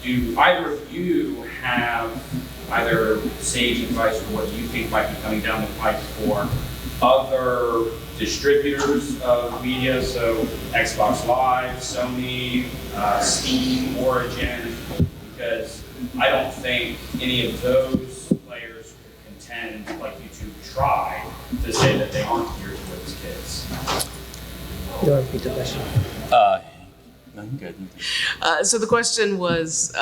Do either of you have either sage advice for what you think might be coming down the pipe for other distributors of media, so Xbox Live, Sony, Steam, Origin, because I don't think any of those players could contend, like YouTube tried, to say that they aren't geared towards kids. You want to repeat the question? No, I'm good. So the question was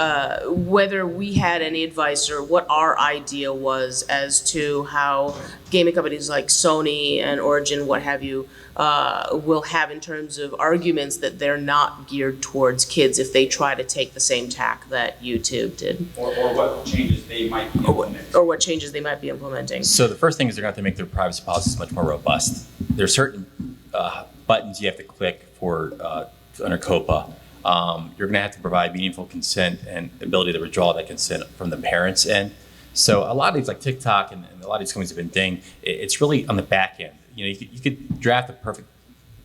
whether we had any advice or what our idea was as to how gaming companies like Sony and Origin, what have you, will have in terms of arguments that they're not geared towards kids if they try to take the same tack that YouTube did. Or what changes they might be implementing. Or what changes they might be implementing. So the first thing is they're going to have to make their privacy policies much more robust. There are certain buttons you have to click for under COPA. You're going to have to provide meaningful consent and ability to withdraw that consent from the parents' end. So a lot of these, like TikTok and a lot of these companies have been dinged. It's really on the back end. You know, you could draft a perfect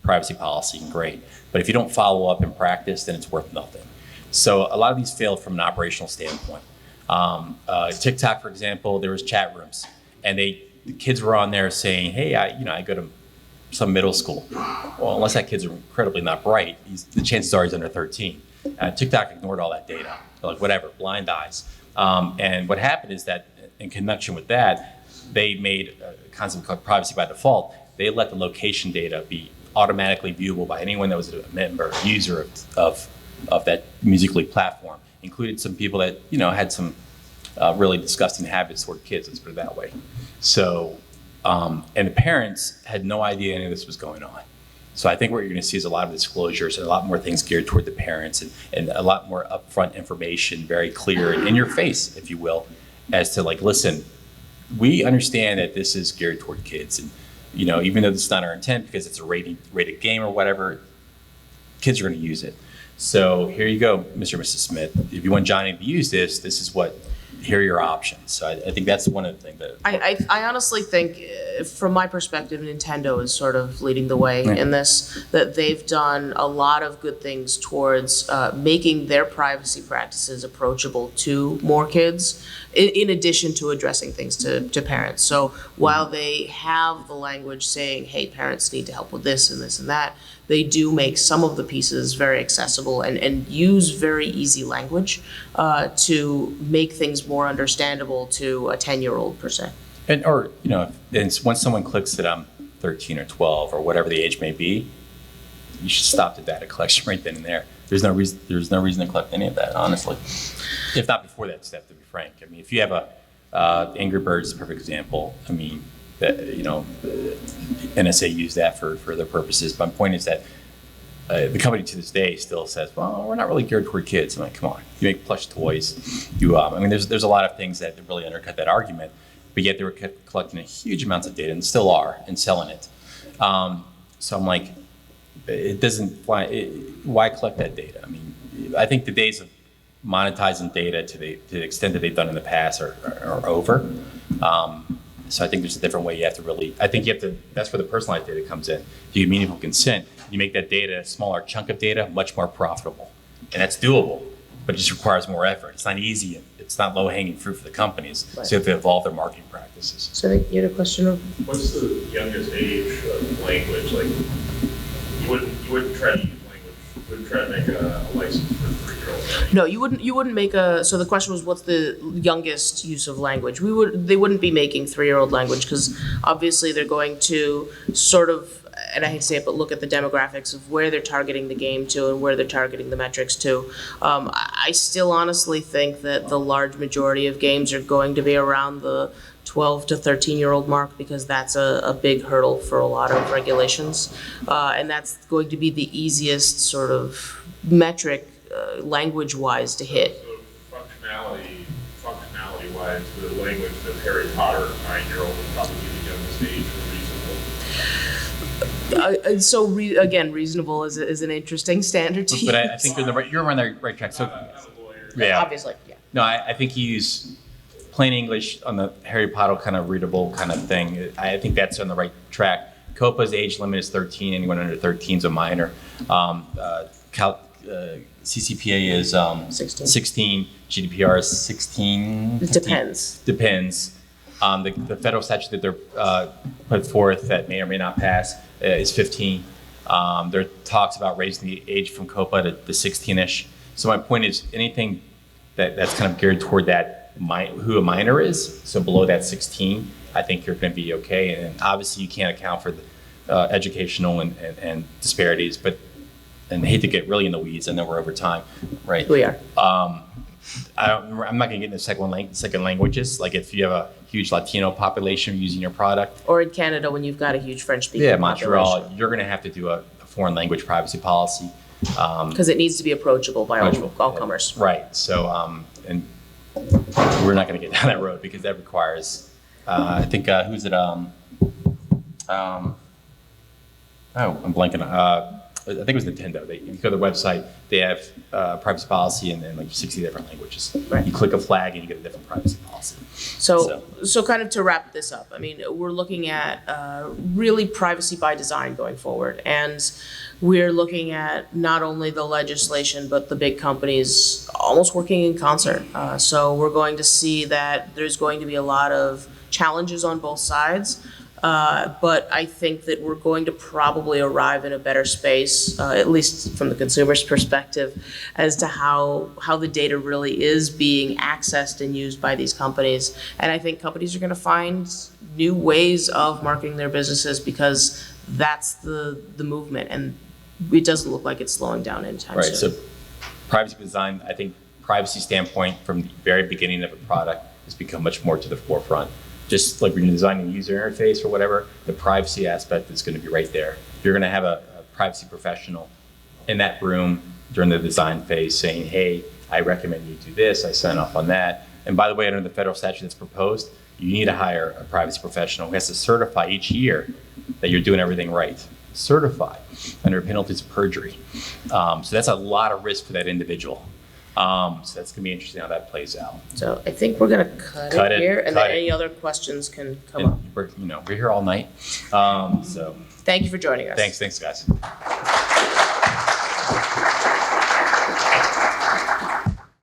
privacy policy, and great, but if you don't follow up in practice, then it's worth nothing. So a lot of these failed from an operational standpoint. TikTok, for example, there was chat rooms, and the kids were on there saying, "Hey, I go to some middle school." Well, unless that kid's incredibly not bright, the chances are he's under 13. TikTok ignored all that data. They're like, whatever, blind eyes. And what happened is that in connection with that, they made a concept called privacy by default. They let the location data be automatically viewable by anyone that was a member, user of that Musical.ly platform. Included some people that, had some really disgusting habits toward kids, let's put it that way. So, and the parents had no idea any of this was going on. So I think what you're going to see is a lot of disclosures and a lot more things geared toward the parents and a lot more upfront information, very clear and in your face, if you will, as to like, listen, we understand that this is geared toward kids. And, even though this is not our intent because it's a rated game or whatever, kids are going to use it. So here you go, Mr. and Mrs. Smith. If you want Johnny to use this, here are your options. So I think that's one of the things that I honestly think, from my perspective, Nintendo is sort of leading the way in this, that they've done a lot of good things towards making their privacy practices approachable to more kids, in addition to addressing things to parents. So while they have the language saying, hey, parents need to help with this and this and that, they do make some of the pieces very accessible and use very easy language to make things more understandable to a 10-year-old per se. And once someone clicks that I'm 13 or 12 or whatever the age may be, you should stop the data collection right then and there. There's no reason to collect any of that, honestly. If not before that step, to be frank. I mean, if you have Angry Birds is a perfect example. I mean, NSA used that for their purposes. My point is that the company to this day still says, well, we're not really geared toward kids. I'm like, come on, you make plush toys. There's a lot of things that really undercut that argument, but yet they were collecting a huge amounts of data and still are and selling it. So I'm like, why collect that data? I mean, I think the days of monetizing data to the extent that they've done in the past are over. So I think there's a different way that's where the personalized data comes in. If you get meaningful consent, you make that data, a smaller chunk of data, much more profitable. And that's doable, but it just requires more effort. It's not easy. It's not low-hanging fruit for the companies. Right. So you have to evolve their marketing practices. So I think you had a question of? What's the youngest age of language? Like, you wouldn't try to use language, you wouldn't try to make a license for a 3-year-old, right? No, you wouldn't make so the question was, what's the youngest use of language? They wouldn't be making 3-year-old language because obviously they're going to sort of and I hate to say it, but look at the demographics of where they're targeting the game to and where they're targeting the metrics to. I still honestly think that the large majority of games are going to be around the 12 to 13-year-old mark, because that's a big hurdle for a lot of regulations. And that's going to be the easiest sort of metric, language-wise, to hit. So functionality-wise, the language of Harry Potter, 9-year-old would probably be the youngest age for reasonable. Again, reasonable is an interesting standard to use. But I think you're on the right track. So, I'm a lawyer. yeah. Obviously, yeah. No, I think you use plain English on the Harry Potter kind of readable kind of thing. I think that's on the right track. COPA's age limit is 13. Anyone under 13 is a minor. CCPA is 16. GDPR is 16. It depends. Depends. The federal statute that they're put forth that may or may not pass is 15. There are talks about raising the age from COPA to 16-ish. So my point is, anything that's kind of geared toward that, who a minor is, so below that 16, I think you're going to be okay. And obviously, you can't account for the educational and disparities, and I hate to get really in the weeds. I know we're over time, right? We are. I'm not going to get into second languages. Like if you have a huge Latino population using your product. Or in Canada, when you've got a huge French-speaking Montreal, population. you're going to have to do a foreign language privacy policy. Because it needs to be approachable by all comers. Right. So, and we're not going to get down that road because that requires, I think, who's it? I'm blanking. I think it was Nintendo. If you go to the website, they have privacy policy in like 60 different languages. Right. You click a flag and you get a different privacy policy. So kind of to wrap this up, I mean, we're looking at really privacy by design going forward. And we're looking at not only the legislation, but the big companies almost working in concert. So we're going to see that there's going to be a lot of challenges on both sides. But I think that we're going to probably arrive in a better space, at least from the consumer's perspective, as to how the data really is being accessed and used by these companies. And I think companies are going to find new ways of marketing their businesses because that's the movement. And it doesn't look like it's slowing down anytime soon. Right. So privacy design, I think privacy standpoint from the very beginning of a product has become much more to the forefront. Just like when you're designing a user interface or whatever, the privacy aspect is going to be right there. You're going to have a privacy professional in that room during the design phase saying, hey, I recommend you do this, I sign off on that. And by the way, under the federal statute that's proposed, you need to hire a privacy professional who has to certify each year that you're doing everything right. Certify under penalties of perjury. So that's a lot of risk for that individual. So that's going to be interesting how that plays out. So I think we're going to cut it here, and then any other questions can come up. We're here all night. So thank you for joining us. thanks, guys.